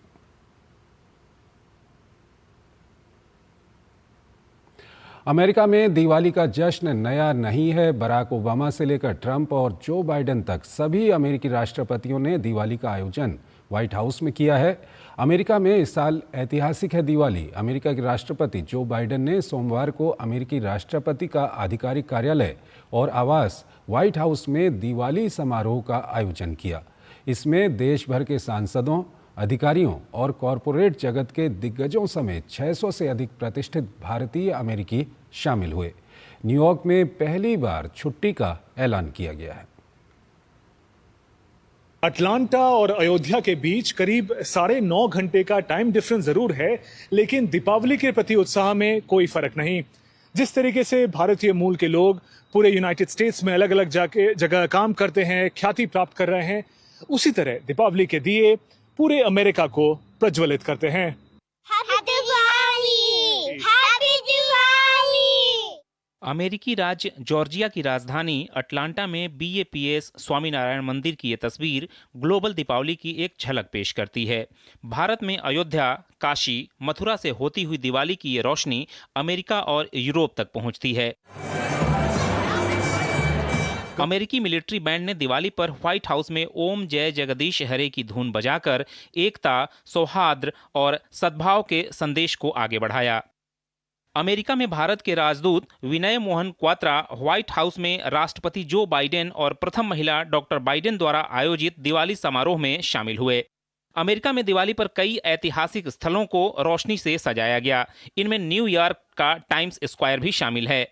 अमेरिका में दिवाली का जश्न नया नहीं है। बराक ओबामा से लेकर ट्रंप और जो बाइडेन तक सभी अमेरिकी राष्ट्रपतियों ने दिवाली का आयोजन व्हाइट हाउस में किया है। अमेरिका में इस साल ऐतिहासिक है दिवाली। अमेरिका के राष्ट्रपति जो बाइडेन ने सोमवार को अमेरिकी राष्ट्रपति का आधिकारिक कार्यालय और आवास व्हाइट हाउस में दिवाली समारोह का आयोजन किया। इसमें देश भर के सांसदों, अधिकारियों और कॉरपोरेट जगत के दिग्गजों समेत 600 से अधिक प्रतिष्ठित भारतीय अमेरिकी शामिल हुए। न्यूयॉर्क में पहली बार छुट्टी का ऐलान किया गया है। अटलांटा और अयोध्या के बीच करीब 9.5 घंटे का टाइम डिफरेंस जरूर है, लेकिन दीपावली के प्रति उत्साह में कोई फर्क नहीं। जिस तरीके से भारतीय मूल के लोग पूरे यूनाइटेड स्टेट्स में अलग अलग जगह काम करते हैं, ख्याति प्राप्त कर रहे हैं, उसी तरह दीपावली के दिए पूरे अमेरिका को प्रज्वलित करते हैं। अमेरिकी राज्य जॉर्जिया की राजधानी अटलांटा में BAPS स्वामीनारायण मंदिर की ये तस्वीर ग्लोबल दीपावली की एक झलक पेश करती है। भारत में अयोध्या, काशी, मथुरा से होती हुई दिवाली की ये रोशनी अमेरिका और यूरोप तक पहुंचती है। अमेरिकी मिलिट्री बैंड ने दिवाली पर व्हाइट हाउस में ओम जय जगदीश हरे की धुन बजाकर एकता, सौहार्द और सद्भाव के संदेश को आगे बढ़ाया। अमेरिका में भारत के राजदूत विनय मोहन क्वात्रा व्हाइट हाउस में राष्ट्रपति जो बाइडेन और प्रथम महिला डॉक्टर बाइडेन द्वारा आयोजित दिवाली समारोह में शामिल हुए। अमेरिका में दिवाली पर कई ऐतिहासिक स्थलों को रोशनी से सजाया गया। इनमें न्यूयॉर्क का टाइम्स स्क्वायर भी शामिल है।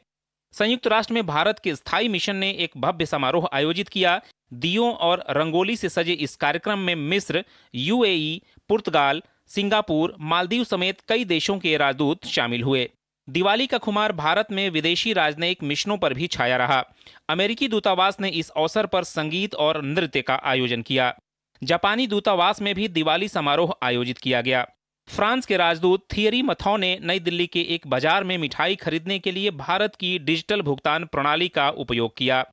संयुक्त राष्ट्र में भारत के स्थायी मिशन ने एक भव्य समारोह आयोजित किया। दियों और रंगोली से सजे इस कार्यक्रम में मिस्र, UAE, पुर्तगाल, सिंगापुर, मालदीव समेत कई देशों के राजदूत शामिल हुए। दिवाली का खुमार भारत में विदेशी राजनयिक मिशनों पर भी छाया रहा। अमेरिकी दूतावास ने इस अवसर पर संगीत और नृत्य का आयोजन किया। जापानी दूतावास में भी दिवाली समारोह आयोजित किया गया। फ्रांस के राजदूत थियरी मथौ ने नई दिल्ली के एक बाजार में मिठाई खरीदने के लिए भारत की डिजिटल भुगतान प्रणाली का उपयोग किया।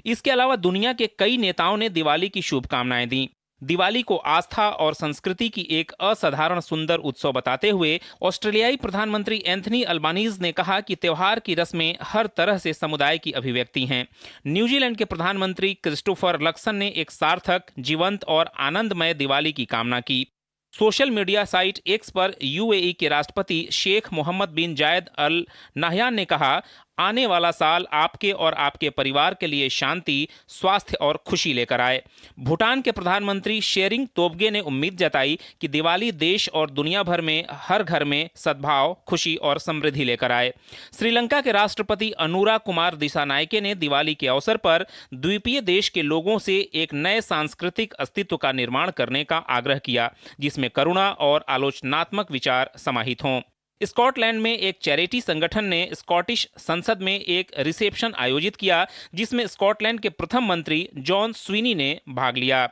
इसके अलावा दुनिया के कई नेताओं ने दिवाली की शुभकामनाएं दी। दिवाली को आस्था और संस्कृति की एक असाधारण सुंदर उत्सव बताते हुए ऑस्ट्रेलियाई प्रधानमंत्री एंथनी अल्बानीज ने कहा कि त्योहार की रस्में हर तरह से समुदाय की अभिव्यक्ति हैं। न्यूजीलैंड के प्रधानमंत्री क्रिस्टोफर लक्सन ने एक सार्थक, जीवंत और आनंदमय दिवाली की कामना की। सोशल मीडिया साइट X पर UAE के राष्ट्रपति शेख मोहम्मद बिन जायद अल नाह्यान ने कहा, आने वाला साल आपके और आपके परिवार के लिए शांति, स्वास्थ्य और खुशी लेकर आए। भूटान के प्रधानमंत्री शेरिंग तोब्गे ने उम्मीद जताई कि दिवाली देश और दुनिया भर में हर घर में सद्भाव, खुशी और समृद्धि लेकर आए। श्रीलंका के राष्ट्रपति अनुरा कुमार दिसानायके ने दिवाली के अवसर पर द्वीपीय देश के लोगों से एक नए सांस्कृतिक अस्तित्व का निर्माण करने का आग्रह किया, जिसमें करुणा और आलोचनात्मक विचार समाहित हों। स्कॉटलैंड में एक चैरिटी संगठन ने स्कॉटिश संसद में एक रिसेप्शन आयोजित किया, जिसमें स्कॉटलैंड के प्रथम मंत्री जॉन स्वीनी ने भाग लिया।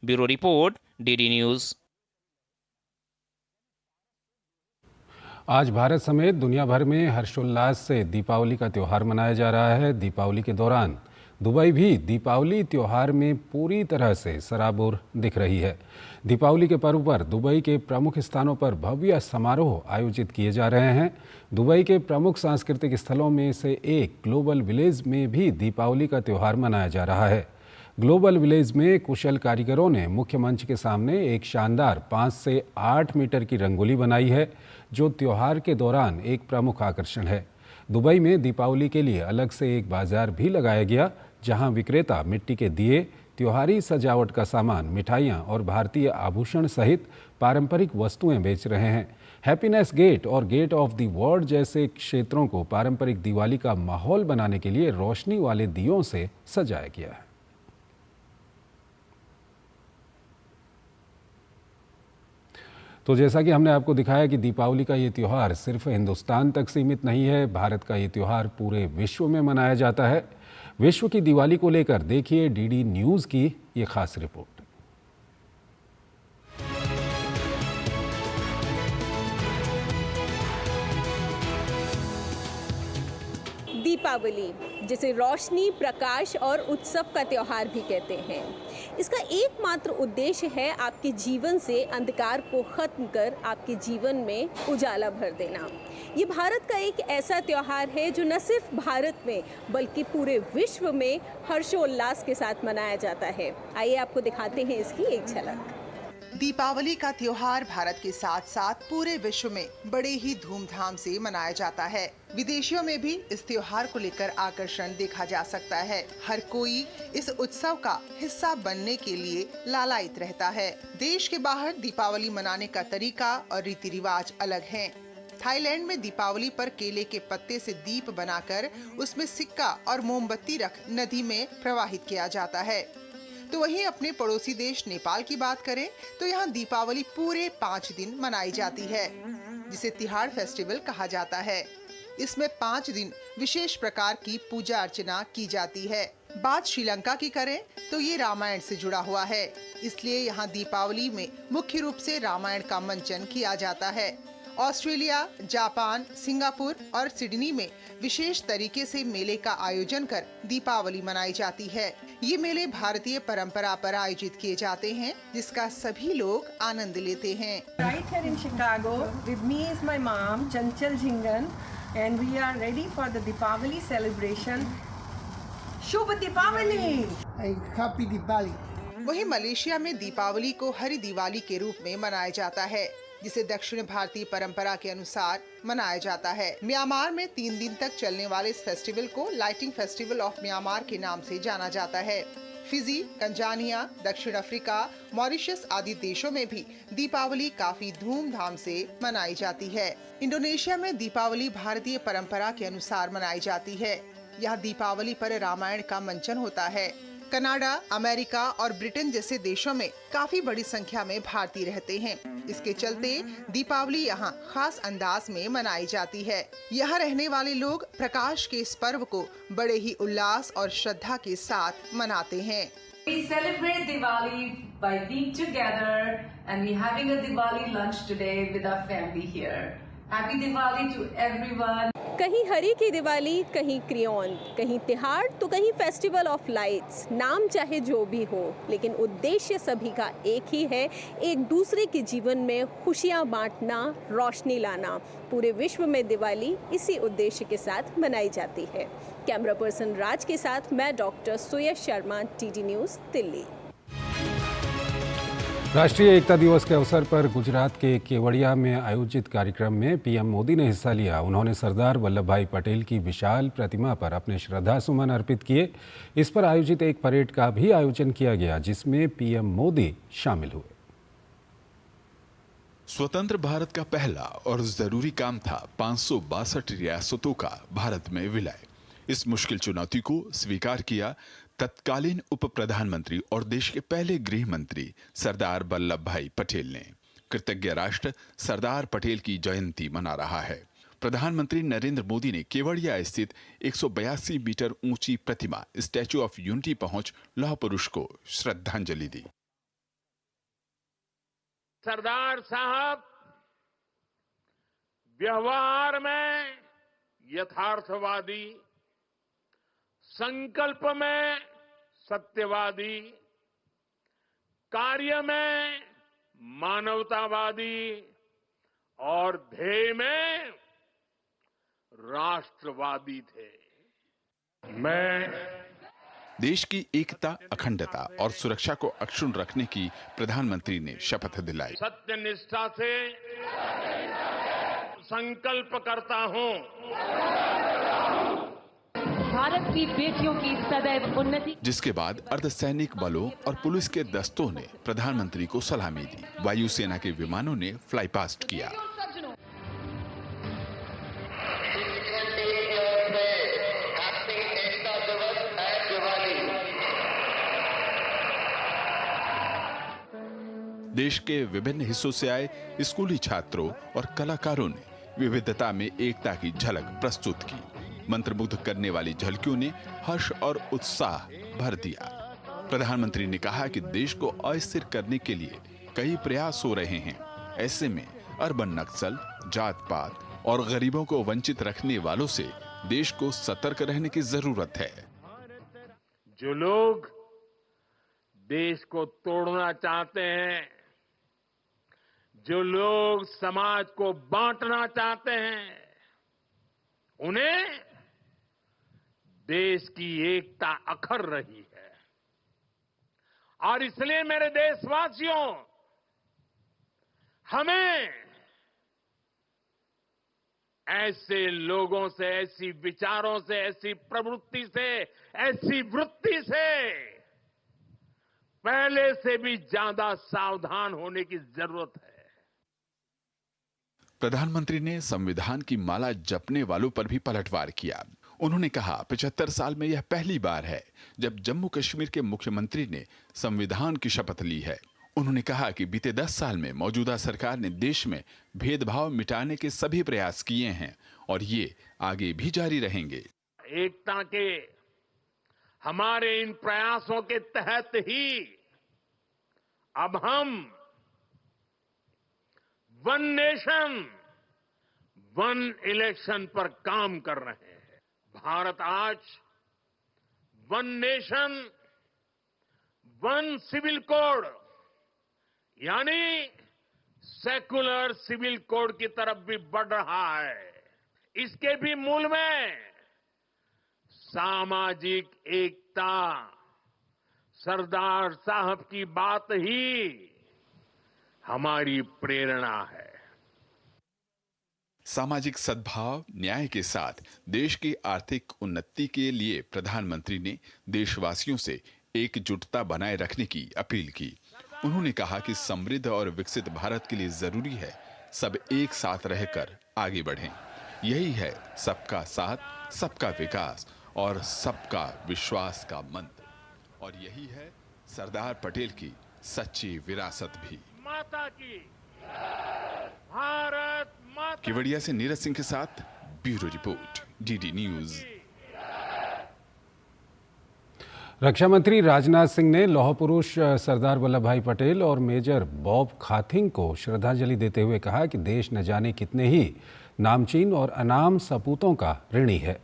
Bureau report, DD news. आज भारत समेत दुनिया भर में हर्षोल्लास से दीपावली का त्यौहार मनाया जा रहा है। दीपावली के दौरान दुबई भी दीपावली त्यौहार में पूरी तरह से सराबोर दिख रही है। दीपावली के पर्व पर दुबई के प्रमुख स्थानों पर भव्य समारोह आयोजित किए जा रहे हैं। दुबई के प्रमुख सांस्कृतिक स्थलों में से एक ग्लोबल विलेज में भी दीपावली का त्यौहार मनाया जा रहा है। ग्लोबल विलेज में कुशल कारीगरों ने मुख्य मंच के सामने एक शानदार 5 से 8 मीटर की रंगोली बनाई है, जो त्यौहार के दौरान एक प्रमुख आकर्षण है। दुबई में दीपावली के लिए अलग से एक बाजार भी लगाया गया, जहां विक्रेता मिट्टी के दिए, त्योहारी सजावट का सामान, मिठाइयां और भारतीय आभूषण सहित पारंपरिक वस्तुएं बेच रहे हैं। हैप्पीनेस गेट और गेट ऑफ द वर्ल्ड जैसे क्षेत्रों को पारंपरिक दिवाली का माहौल बनाने के लिए रोशनी वाले दियों से सजाया गया है। तो जैसा कि हमने आपको दिखाया कि दीपावली का ये त्यौहार सिर्फ हिंदुस्तान तक सीमित नहीं है, भारत का ये त्यौहार पूरे विश्व में मनाया जाता है। विश्व की दिवाली को लेकर देखिए DD न्यूज़ की ये खास रिपोर्ट। दीपावली, जिसे रोशनी, प्रकाश और उत्सव का त्यौहार भी कहते हैं, इसका एकमात्र उद्देश्य है आपके जीवन से अंधकार को खत्म कर आपके जीवन में उजाला भर देना। ये भारत का एक ऐसा त्यौहार है जो न सिर्फ भारत में बल्कि पूरे विश्व में हर्षोल्लास के साथ मनाया जाता है। आइए आपको दिखाते हैं इसकी एक झलक। दीपावली का त्योहार भारत के साथ साथ पूरे विश्व में बड़े ही धूमधाम से मनाया जाता है। विदेशियों में भी इस त्योहार को लेकर आकर्षण देखा जा सकता है। हर कोई इस उत्सव का हिस्सा बनने के लिए लालायित रहता है। देश के बाहर दीपावली मनाने का तरीका और रीति रिवाज अलग हैं। थाईलैंड में दीपावली पर केले के पत्ते से दीप बनाकर उसमें सिक्का और मोमबत्ती रख नदी में प्रवाहित किया जाता है। तो वहीं अपने पड़ोसी देश नेपाल की बात करें तो यहाँ दीपावली पूरे 5 दिन मनाई जाती है, जिसे तिहाड़ फेस्टिवल कहा जाता है। इसमें 5 दिन विशेष प्रकार की पूजा अर्चना की जाती है। बात श्रीलंका की करें तो ये रामायण से जुड़ा हुआ है, इसलिए यहाँ दीपावली में मुख्य रूप से रामायण का मंचन किया जाता है। ऑस्ट्रेलिया, जापान, सिंगापुर और सिडनी में विशेष तरीके से मेले का आयोजन कर दीपावली मनाई जाती है। ये मेले भारतीय परंपरा पर आयोजित किए जाते हैं, जिसका सभी लोग आनंद लेते हैं। Right here in Chicago, with me is my mom, Chanchal Jhingan, and we are ready for the Deepavali celebration. Shubh Deepavali! Happy Diwali! वहीं मलेशिया में दीपावली को हरी दिवाली के रूप में मनाया जाता है, जिसे दक्षिण भारतीय परंपरा के अनुसार मनाया जाता है। म्यांमार में 3 दिन तक चलने वाले इस फेस्टिवल को लाइटिंग फेस्टिवल ऑफ म्यांमार के नाम से जाना जाता है। फिजी, तंजानिया, दक्षिण अफ्रीका, मॉरिशस आदि देशों में भी दीपावली काफी धूमधाम से मनाई जाती है। इंडोनेशिया में दीपावली भारतीय परंपरा के अनुसार मनाई जाती है। यहाँ दीपावली पर रामायण का मंचन होता है। कनाडा, अमेरिका और ब्रिटेन जैसे देशों में काफी बड़ी संख्या में भारतीय रहते हैं। इसके चलते दीपावली यहाँ खास अंदाज में मनाई जाती है। यहाँ रहने वाले लोग प्रकाश के इस पर्व को बड़े ही उल्लास और श्रद्धा के साथ मनाते हैं। We celebrate Diwali by being together and we having a Diwali lunch today with our family here. Happy Diwali to everyone. कहीं हरी की दिवाली, कहीं क्रियोन, कहीं तिहाड़ तो कहीं फेस्टिवल ऑफ लाइट्स। नाम चाहे जो भी हो, लेकिन उद्देश्य सभी का एक ही है, एक दूसरे के जीवन में खुशियां बांटना, रोशनी लाना। पूरे विश्व में दिवाली इसी उद्देश्य के साथ मनाई जाती है। कैमरा पर्सन राज के साथ मैं डॉक्टर सुयश शर्मा, टीडी न्यूज़, दिल्ली। राष्ट्रीय एकता दिवस के अवसर पर गुजरात के केवड़िया में आयोजित कार्यक्रम में पीएम मोदी ने हिस्सा लिया। उन्होंने सरदार वल्लभ भाई पटेल की विशाल प्रतिमा पर अपने श्रद्धासुमन अर्पित किए। इस पर आयोजित एक परेड का भी आयोजन किया गया, जिसमें पीएम मोदी शामिल हुए। स्वतंत्र भारत का पहला और जरूरी काम था 562 रियासतों का भारत में विलय। इस मुश्किल चुनौती को स्वीकार किया तत्कालीन उप प्रधानमंत्री और देश के पहले गृह मंत्री सरदार वल्लभ भाई पटेल ने। कृतज्ञ राष्ट्र सरदार पटेल की जयंती मना रहा है। प्रधानमंत्री नरेंद्र मोदी ने केवड़िया स्थित 182 मीटर ऊंची प्रतिमा स्टैच्यू ऑफ यूनिटी पहुंच लौह पुरुष को श्रद्धांजलि दी। सरदार साहब व्यवहार में यथार्थवादी, संकल्प में सत्यवादी, कार्य में मानवतावादी और ध्येय में राष्ट्रवादी थे। मैं देश की एकता, अखंडता और सुरक्षा को अक्षुण्ण रखने की प्रधानमंत्री ने शपथ दिलाई। सत्य निष्ठा से संकल्प करता हूं, भारत की बेटियों की सदैव उन्नति। जिसके बाद अर्धसैनिक बलों और पुलिस के दस्तों ने प्रधानमंत्री को सलामी दी। वायुसेना के विमानों ने फ्लाई पास्ट किया। देश के विभिन्न हिस्सों से आए स्कूली छात्रों और कलाकारों ने विविधता में एकता की झलक प्रस्तुत की। मंत्रमुग्ध करने वाली झलकियों ने हर्ष और उत्साह भर दिया। प्रधानमंत्री ने कहा कि देश को अस्थिर करने के लिए कई प्रयास हो रहे हैं। ऐसे में अर्बन नक्सल, जात पात और गरीबों को वंचित रखने वालों से देश को सतर्क रहने की जरूरत है। जो लोग देश को तोड़ना चाहते हैं, जो लोग समाज को बांटना चाहते हैं, उन्हें देश की एकता अखर रही है। और इसलिए मेरे देशवासियों, हमें ऐसे लोगों से, ऐसी विचारों से, ऐसी प्रवृत्ति से, ऐसी वृत्ति से पहले से भी ज्यादा सावधान होने की जरूरत है। प्रधानमंत्री ने संविधान की माला जपने वालों पर भी पलटवार किया। उन्होंने कहा 75 साल में यह पहली बार है जब जम्मू कश्मीर के मुख्यमंत्री ने संविधान की शपथ ली है। उन्होंने कहा कि बीते 10 साल में मौजूदा सरकार ने देश में भेदभाव मिटाने के सभी प्रयास किए हैं और ये आगे भी जारी रहेंगे। एकता के हमारे इन प्रयासों के तहत ही अब हम वन नेशन वन इलेक्शन पर काम कर रहे हैं। भारत आज one nation one civil code यानी सेकुलर सिविल कोड की तरफ भी बढ़ रहा है। इसके भी मूल में सामाजिक एकता, सरदार साहब की बात ही हमारी प्रेरणा है। सामाजिक सद्भाव न्याय के साथ देश की आर्थिक उन्नति के लिए प्रधानमंत्री ने देशवासियों से एकजुटता बनाए रखने की अपील की। उन्होंने कहा कि समृद्ध और विकसित भारत के लिए जरूरी है सब एक साथ रहकर आगे बढ़ें। यही है सबका साथ, सबका विकास और सबका विश्वास का मंत्र, और यही है सरदार पटेल की सच्ची विरासत भी। माता की भारत माता। केवड़िया से नीरज सिंह के साथ ब्यूरो रिपोर्ट, डीडी न्यूज। रक्षा मंत्री राजनाथ सिंह ने लौह पुरुष सरदार वल्लभ भाई पटेल और मेजर बॉब खाथिंग को श्रद्धांजलि देते हुए कहा कि देश न जाने कितने ही नामचीन और अनाम सपूतों का ऋणी है।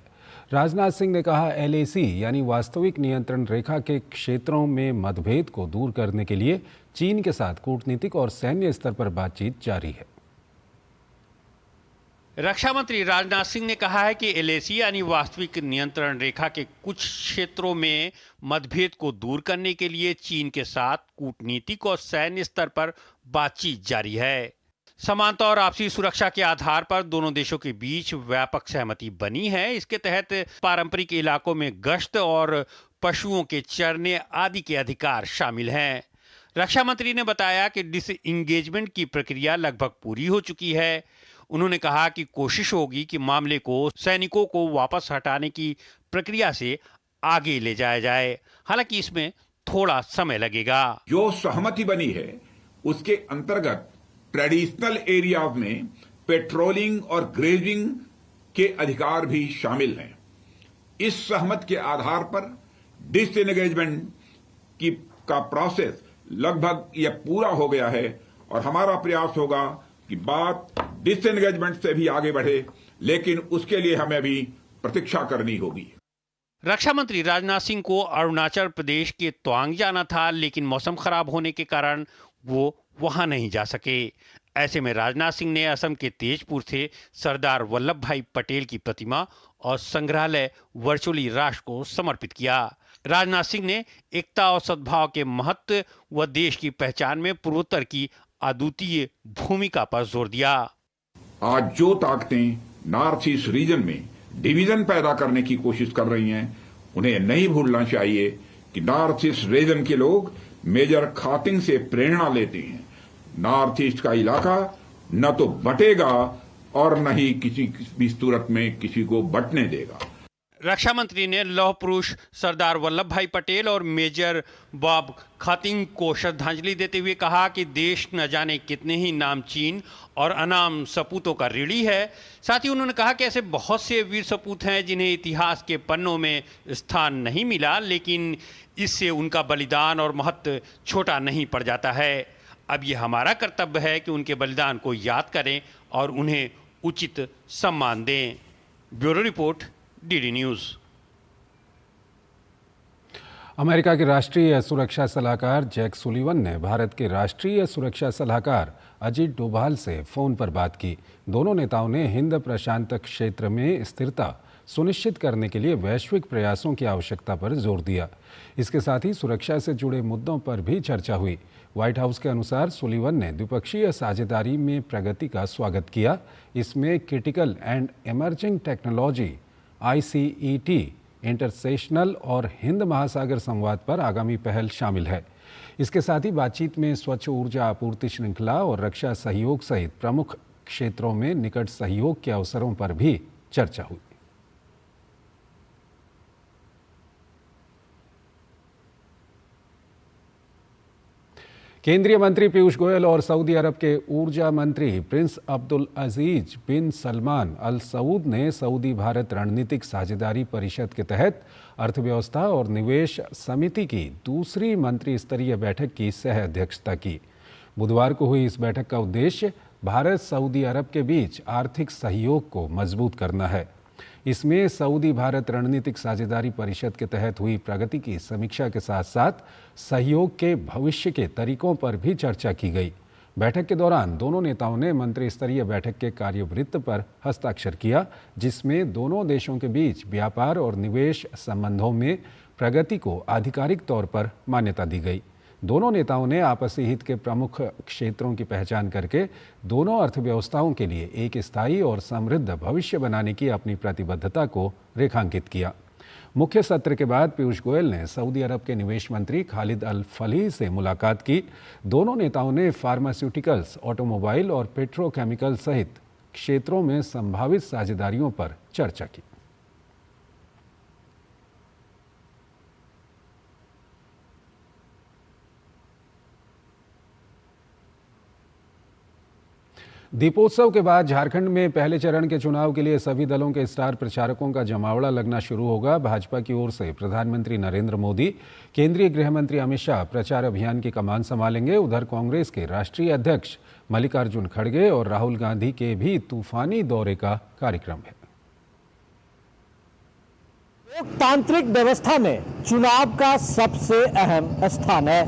राजनाथ सिंह ने कहा, LAC यानी वास्तविक नियंत्रण रेखा के क्षेत्रों में मतभेद को दूर करने के लिए चीन के साथ कूटनीतिक और सैन्य स्तर पर बातचीत जारी है। रक्षा मंत्री राजनाथ सिंह ने कहा है कि LAC यानी वास्तविक नियंत्रण रेखा के कुछ क्षेत्रों में मतभेद को दूर करने के लिए चीन के साथ कूटनीतिक और सैन्य स्तर पर बातचीत जारी है। समानता और आपसी सुरक्षा के आधार पर दोनों देशों के बीच व्यापक सहमति बनी है। इसके तहत पारंपरिक इलाकों में गश्त और पशुओं के चरने आदि के अधिकार शामिल हैं। रक्षा मंत्री ने बताया कि डिसएंगेजमेंट की प्रक्रिया लगभग पूरी हो चुकी है। उन्होंने कहा कि कोशिश होगी कि मामले को सैनिकों को वापस हटाने की प्रक्रिया से आगे ले जाया जाए। हालांकि इसमें थोड़ा समय लगेगा। जो सहमति बनी है उसके अंतर्गत ट्रेडिशनल एरियाज में पेट्रोलिंग और ग्रेजिंग के अधिकार भी शामिल हैं। इस सहमति के आधार पर डिसएंगेजमेंट का प्रोसेस लगभग यह पूरा हो गया है और हमारा प्रयास होगा कि बात डिसएंगेजमेंट से भी आगे बढ़े, लेकिन उसके लिए हमें अभी प्रतीक्षा करनी होगी। रक्षा मंत्री राजनाथ सिंह को अरुणाचल प्रदेश के तवांग जाना था, लेकिन मौसम खराब होने के कारण वो वहां नहीं जा सके। ऐसे में राजनाथ सिंह ने असम के तेजपुर से सरदार वल्लभ भाई पटेल की प्रतिमा और संग्रहालय वर्चुअली राष्ट्र को समर्पित किया। राजनाथ सिंह ने एकता और सद्भाव के महत्व व देश की पहचान में पूर्वोत्तर की अद्वितीय भूमिका पर जोर दिया। आज जो ताकतें नॉर्थ ईस्ट रीजन में डिवीजन पैदा करने की कोशिश कर रही हैं, उन्हें नहीं भूलना चाहिए कि नॉर्थ ईस्ट रीजन के लोग मेजर खाथिंग से प्रेरणा लेते हैं। नॉर्थ ईस्ट का इलाका न तो बटेगा और न ही किसी भी सूरत में किसी को बंटने देगा। रक्षा मंत्री ने लौह पुरुष सरदार वल्लभ भाई पटेल और मेजर बॉब खाथिंग को श्रद्धांजलि देते हुए कहा कि देश न जाने कितने ही नामचीन और अनाम सपूतों का ऋणी है। साथ ही उन्होंने कहा कि ऐसे बहुत से वीर सपूत हैं जिन्हें इतिहास के पन्नों में स्थान नहीं मिला, लेकिन इससे उनका बलिदान और महत्व छोटा नहीं पड़ जाता है। अब ये हमारा कर्तव्य है कि उनके बलिदान को याद करें और उन्हें उचित सम्मान दें। Bureau report, DD news. America के राष्ट्रीय सुरक्षा सलाहकार जैक सुलिवन ने भारत के राष्ट्रीय सुरक्षा सलाहकार अजीत डोभाल से फोन पर बात की। दोनों नेताओं ने हिंद प्रशांत क्षेत्र में स्थिरता सुनिश्चित करने के लिए वैश्विक प्रयासों की आवश्यकता पर जोर दिया। इसके साथ ही सुरक्षा से जुड़े मुद्दों पर भी चर्चा हुई। व्हाइट हाउस के अनुसार सुलिवन ने द्विपक्षीय साझेदारी में प्रगति का स्वागत किया। इसमें critical and emerging technology ICET, इंटरसेशनल और हिंद महासागर संवाद पर आगामी पहल शामिल है। इसके साथ ही बातचीत में स्वच्छ ऊर्जा आपूर्ति श्रृंखला और रक्षा सहयोग सहित प्रमुख क्षेत्रों में निकट सहयोग के अवसरों पर भी चर्चा हुई। केंद्रीय मंत्री पीयूष गोयल और सऊदी अरब के ऊर्जा मंत्री प्रिंस अब्दुल अजीज बिन सलमान अल सऊद ने सऊदी भारत रणनीतिक साझेदारी परिषद के तहत अर्थव्यवस्था और निवेश समिति की दूसरी मंत्री स्तरीय बैठक की सह अध्यक्षता की। बुधवार को हुई इस बैठक का उद्देश्य भारत सऊदी अरब के बीच आर्थिक सहयोग को मजबूत करना है। इसमें सऊदी भारत रणनीतिक साझेदारी परिषद के तहत हुई प्रगति की समीक्षा के साथ साथ सहयोग के भविष्य के तरीकों पर भी चर्चा की गई। बैठक के दौरान दोनों नेताओं ने मंत्री स्तरीय बैठक के कार्यवृत्त पर हस्ताक्षर किया, जिसमें दोनों देशों के बीच व्यापार और निवेश संबंधों में प्रगति को आधिकारिक तौर पर मान्यता दी गई। दोनों नेताओं ने आपसी हित के प्रमुख क्षेत्रों की पहचान करके दोनों अर्थव्यवस्थाओं के लिए एक स्थायी और समृद्ध भविष्य बनाने की अपनी प्रतिबद्धता को रेखांकित किया। मुख्य सत्र के बाद पीयूष गोयल ने सऊदी अरब के निवेश मंत्री खालिद अल फलीह से मुलाकात की। दोनों नेताओं ने फार्मास्यूटिकल्स, ऑटोमोबाइल और पेट्रोकेमिकल सहित क्षेत्रों में संभावित साझेदारियों पर चर्चा की। दीपोत्सव के बाद झारखंड में पहले चरण के चुनाव के लिए सभी दलों के स्टार प्रचारकों का जमावड़ा लगना शुरू होगा। भाजपा की ओर से प्रधानमंत्री नरेंद्र मोदी, केंद्रीय गृह मंत्री अमित शाह प्रचार अभियान की कमान संभालेंगे। उधर कांग्रेस के राष्ट्रीय अध्यक्ष मल्लिकार्जुन खड़गे और राहुल गांधी के भी तूफानी दौरे का कार्यक्रम है। लोकतांत्रिक व्यवस्था में चुनाव का सबसे अहम स्थान है।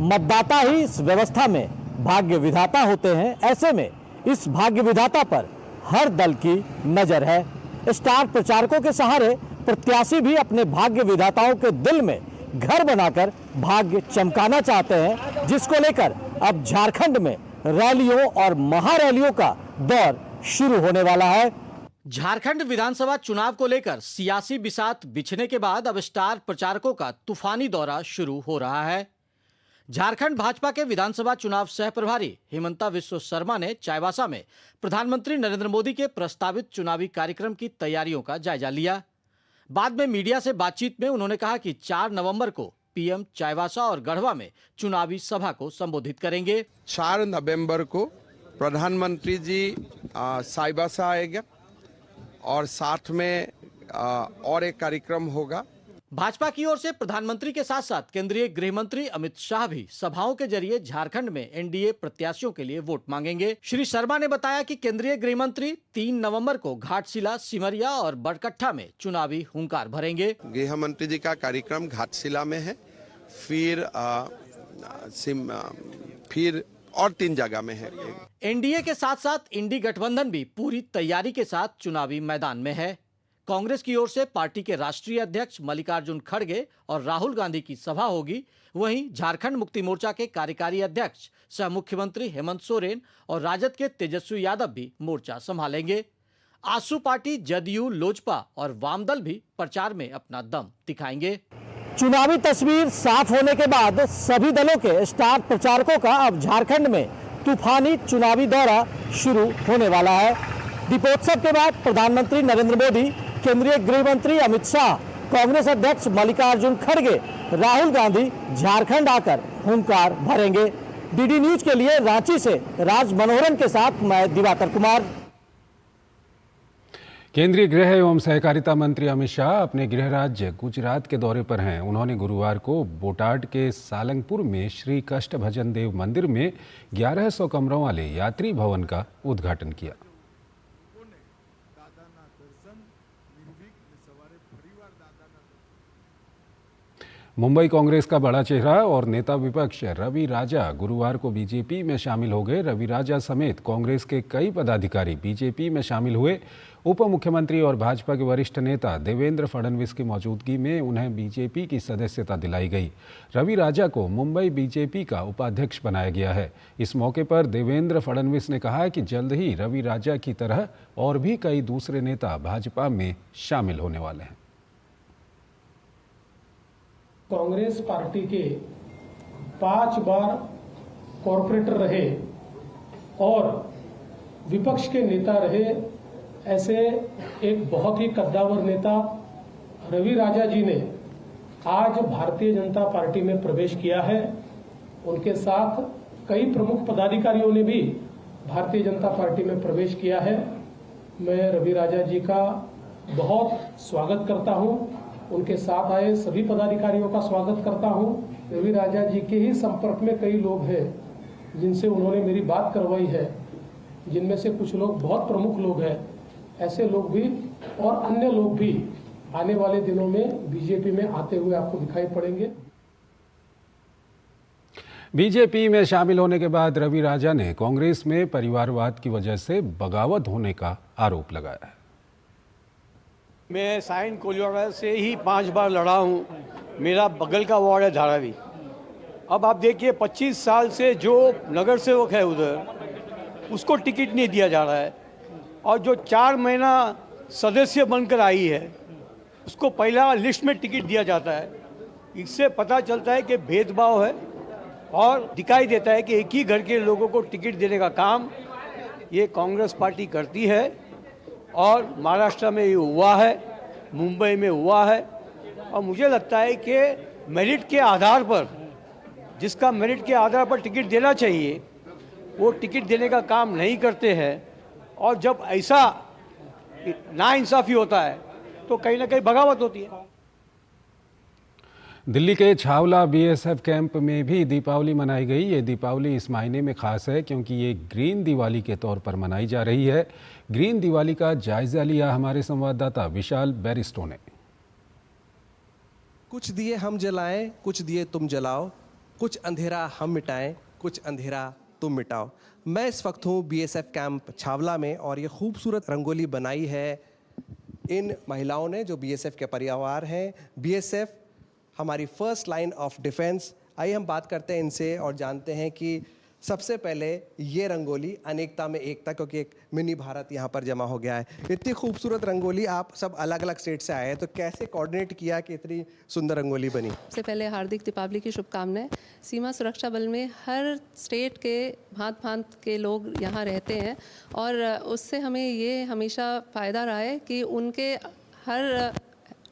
मतदाता ही इस व्यवस्था में भाग्य विधाता होते हैं। ऐसे में इस भाग्य विधाता पर हर दल की नजर है। स्टार प्रचारकों के सहारे प्रत्याशी भी अपने भाग्य विधाताओं के दिल में घर बनाकर भाग्य चमकाना चाहते हैं, जिसको लेकर अब झारखंड में रैलियों और महारैलियों का दौर शुरू होने वाला है। झारखंड विधानसभा चुनाव को लेकर सियासी बिसात बिछने के बाद अब स्टार प्रचारकों का तूफानी दौरा शुरू हो रहा है। झारखंड भाजपा के विधानसभा चुनाव सह प्रभारी हेमंता विश्व शर्मा ने चाईबासा में प्रधानमंत्री नरेंद्र मोदी के प्रस्तावित चुनावी कार्यक्रम की तैयारियों का जायजा लिया। बाद में मीडिया से बातचीत में उन्होंने कहा कि 4 नवंबर को पीएम चाईबासा और गढ़वा में चुनावी सभा को संबोधित करेंगे। 4 नवंबर को प्रधानमंत्री जी चाईबासा आएगा और साथ में और एक कार्यक्रम होगा। भाजपा की ओर से प्रधानमंत्री के साथ साथ केंद्रीय गृह मंत्री अमित शाह भी सभाओं के जरिए झारखंड में एनडीए प्रत्याशियों के लिए वोट मांगेंगे। श्री शर्मा ने बताया कि केंद्रीय गृह मंत्री 3 नवंबर को घाटशिला, सिमरिया और बड़कट्ठा में चुनावी हुंकार भरेंगे। गृह मंत्री जी का कार्यक्रम घाटशिला में है, फिर और 3 जगह में है। एनडीए के साथ साथ इंडी गठबंधन भी पूरी तैयारी के साथ चुनावी मैदान में है। कांग्रेस की ओर से पार्टी के राष्ट्रीय अध्यक्ष मल्लिकार्जुन खड़गे और राहुल गांधी की सभा होगी। वहीं झारखंड मुक्ति मोर्चा के कार्यकारी अध्यक्ष सह मुख्यमंत्री हेमंत सोरेन और राजद के तेजस्वी यादव भी मोर्चा संभालेंगे। आसू पार्टी, जदयू, लोजपा और वामदल भी प्रचार में अपना दम दिखाएंगे। चुनावी तस्वीर साफ होने के बाद सभी दलों के स्टार प्रचारकों का अब झारखंड में तूफानी चुनावी दौरा शुरू होने वाला है। दीपोत्सव के बाद प्रधानमंत्री नरेंद्र मोदी, केंद्रीय गृह मंत्री अमित शाह, कांग्रेस अध्यक्ष मल्लिकार्जुन खड़गे, राहुल गांधी झारखंड आकर हुंकार भरेंगे। डीडी न्यूज के लिए रांची से राज मनोहरन के साथ मैं दिवाकर कुमार। केंद्रीय गृह एवं सहकारिता मंत्री अमित शाह अपने गृह राज्य गुजरात के दौरे पर हैं। उन्होंने गुरुवार को बोटाड के सालंगपुर में श्री कष्ट भजन देव मंदिर में 1100 कमरों वाले यात्री भवन का उद्घाटन किया। मुंबई कांग्रेस का बड़ा चेहरा और नेता विपक्ष रवि राजा गुरुवार को बीजेपी में शामिल हो गए। रवि राजा समेत कांग्रेस के कई पदाधिकारी बीजेपी में शामिल हुए। उप मुख्यमंत्री और भाजपा के वरिष्ठ नेता देवेंद्र फडणवीस की मौजूदगी में उन्हें बीजेपी की सदस्यता दिलाई गई। रवि राजा को मुंबई बीजेपी का उपाध्यक्ष बनाया गया है। इस मौके पर देवेंद्र फडणवीस ने कहा कि जल्द ही रवि राजा की तरह और भी कई दूसरे नेता भाजपा में शामिल होने वाले हैं। कांग्रेस पार्टी के 5 बार कॉरपोरेटर रहे और विपक्ष के नेता रहे, ऐसे एक बहुत ही कद्दावर नेता रवि राजा जी ने आज भारतीय जनता पार्टी में प्रवेश किया है। उनके साथ कई प्रमुख पदाधिकारियों ने भी भारतीय जनता पार्टी में प्रवेश किया है। मैं रवि राजा जी का बहुत स्वागत करता हूं, उनके साथ आए सभी पदाधिकारियों का स्वागत करता हूं। रवि राजा जी के ही संपर्क में कई लोग हैं जिनसे उन्होंने मेरी बात करवाई है, जिनमें से कुछ लोग बहुत प्रमुख लोग हैं। ऐसे लोग भी और अन्य लोग भी आने वाले दिनों में बीजेपी में आते हुए आपको दिखाई पड़ेंगे। बीजेपी में शामिल होने के बाद रवि राजा ने कांग्रेस में परिवारवाद की वजह से बगावत होने का आरोप लगाया है। मैं साइन कोलिवाड़ा से ही 5 बार लड़ा हूँ। मेरा बगल का वार्ड है धारावी। अब आप देखिए 25 साल से जो नगर सेवक है उधर, उसको टिकट नहीं दिया जा रहा है, और जो 4 महीना सदस्य बनकर आई है उसको पहला लिस्ट में टिकट दिया जाता है। इससे पता चलता है कि भेदभाव है, और दिखाई देता है कि एक ही घर के लोगों को टिकट देने का काम ये कांग्रेस पार्टी करती है। और महाराष्ट्र में ये हुआ है, मुंबई में हुआ है, और मुझे लगता है कि मेरिट के आधार पर, जिसका मेरिट के आधार पर टिकट देना चाहिए, वो टिकट देने का काम नहीं करते हैं। और जब ऐसा नाइंसाफ़ी होता है तो कहीं ना कहीं बगावत होती है। दिल्ली के छावला बीएसएफ कैंप में भी दीपावली मनाई गई। ये दीपावली इस महीने में खास है क्योंकि ये ग्रीन दिवाली के तौर पर मनाई जा रही है। ग्रीन दिवाली का जायजा लिया हमारे संवाददाता विशाल बैरिस्टो ने। कुछ दिए हम जलाएं, कुछ दिए तुम जलाओ, कुछ अंधेरा हम मिटाएं, कुछ अंधेरा तुम मिटाओ। मैं इस वक्त हूँ बीएसएफ कैंप छावला में, और ये खूबसूरत रंगोली बनाई है इन महिलाओं ने जो बीएसएफ के परिवार हैं। बीएसएफ हमारी फर्स्ट लाइन ऑफ डिफेंस। आइए हम बात करते हैं इनसे और जानते हैं कि सबसे पहले ये रंगोली अनेकता में एकता, क्योंकि एक मिनी भारत यहाँ पर जमा हो गया है। इतनी खूबसूरत रंगोली, आप सब अलग अलग स्टेट से आए हैं, तो कैसे कोऑर्डिनेट किया कि इतनी सुंदर रंगोली बनी? सबसे पहले हार्दिक दीपावली की शुभकामनाएं। सीमा सुरक्षा बल में हर स्टेट के भांत भांत के लोग यहाँ रहते हैं, और उससे हमें ये हमेशा फ़ायदा रहा है कि उनके हर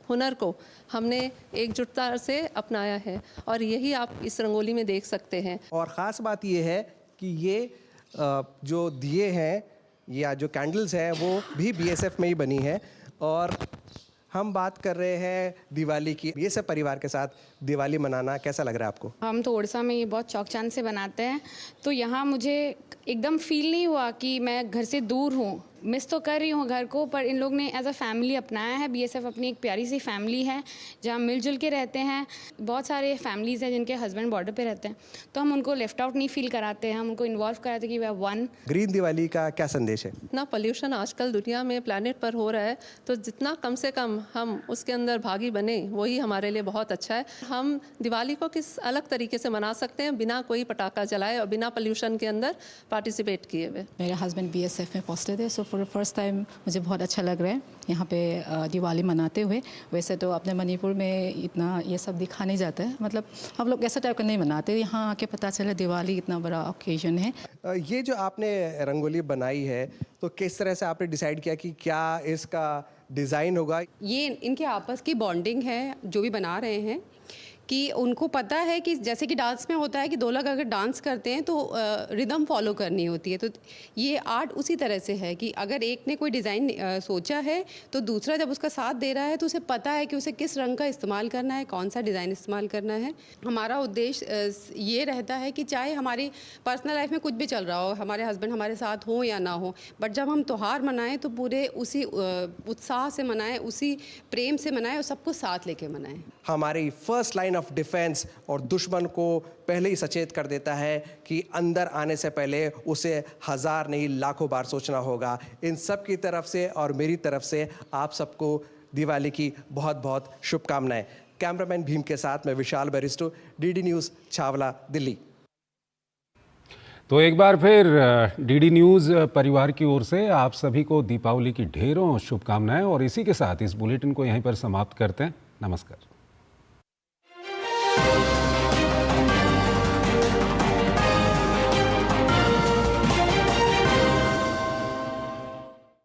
हुनर को हमने एकजुटता से अपनाया है, और यही आप इस रंगोली में देख सकते हैं। और ख़ास बात ये है कि ये जो दिए हैं या जो कैंडल्स हैं वो भी बीएसएफ में ही बनी है। और हम बात कर रहे हैं दिवाली की। बीएसएफ परिवार के साथ दिवाली मनाना कैसा लग रहा है आपको? हम तो उड़ीसा में ये बहुत चौक चांद से बनाते हैं, तो यहाँ मुझे एकदम फील नहीं हुआ कि मैं घर से दूर हूँ। मिस तो कर रही हूँ घर को, पर इन लोग ने एज अ फैमिली अपनाया है। बीएसएफ अपनी एक प्यारी सी फैमिली है जहाँ मिलजुल के रहते हैं। बहुत सारे फैमिलीज़ हैं जिनके हस्बैंड बॉर्डर पे रहते हैं, तो हम उनको लेफ्ट आउट नहीं फील कराते हैं, हम उनको इन्वॉल्व कराते हैं कि we are one. Green Diwali का क्या संदेश है? इतना पोल्यूशन आजकल दुनिया में प्लैनेट पर हो रहा है, तो जितना कम से कम हम उसके अंदर भागी बने वही हमारे लिए बहुत अच्छा है। हम दिवाली को किस अलग तरीके से मना सकते हैं बिना कोई पटाखा जलाए और बिना पोल्यूशन के अंदर पार्टिसिपेट किए हुए। मेरा हस्बैंड बीएसएफ में पोस्टेड है, so for the first time मुझे बहुत अच्छा लग रहा है यहाँ पे दिवाली मनाते हुए। वैसे तो अपने मणिपुर में इतना ये सब दिखा नहीं जाता है, मतलब हम लोग ऐसा टाइप का नहीं मनाते। यहाँ आके पता चला दिवाली इतना बड़ा ओकेजन है। ये जो आपने रंगोली बनाई है, तो किस तरह से आपने डिसाइड किया कि क्या इसका डिज़ाइन होगा? ये इनके आपस की बॉन्डिंग है जो भी बना रहे हैं, कि उनको पता है कि जैसे कि डांस में होता है कि 2 लोग अगर डांस करते हैं तो रिदम फॉलो करनी होती है, तो ये आर्ट उसी तरह से है कि अगर एक ने कोई डिज़ाइन सोचा है तो दूसरा जब उसका साथ दे रहा है तो उसे पता है कि उसे किस रंग का इस्तेमाल करना है, कौन सा डिज़ाइन इस्तेमाल करना है। हमारा उद्देश्य ये रहता है कि चाहे हमारी पर्सनल लाइफ में कुछ भी चल रहा हो, हमारे हस्बैंड हमारे साथ हों या ना हो, बट जब हम त्यौहार मनाएं तो पूरे उसी उत्साह से मनाएं, उसी प्रेम से मनाएं और सबको साथ लेके मनाएं। हमारी फर्स्ट लाइन ऑफ डिफेंस और दुश्मन को पहले ही सचेत कर देता है कि अंदर आने से पहले उसे 1000 नहीं लाखों बार सोचना होगा। इन सब की तरफ से और मेरी तरफ से आप सबको दिवाली की बहुत बहुत शुभकामनाएं। कैमरामैन भीम के साथ मैं विशाल बैरिस्टो, डीडी न्यूज़ छावला, दिल्ली। तो एक बार फिर डीडी न्यूज़ परिवार की ओर से आप सभी को दीपावली की ढेरों शुभकामनाएं, और इसी के साथ इस बुलेटिन को यहीं पर समाप्त करते हैं। नमस्कार।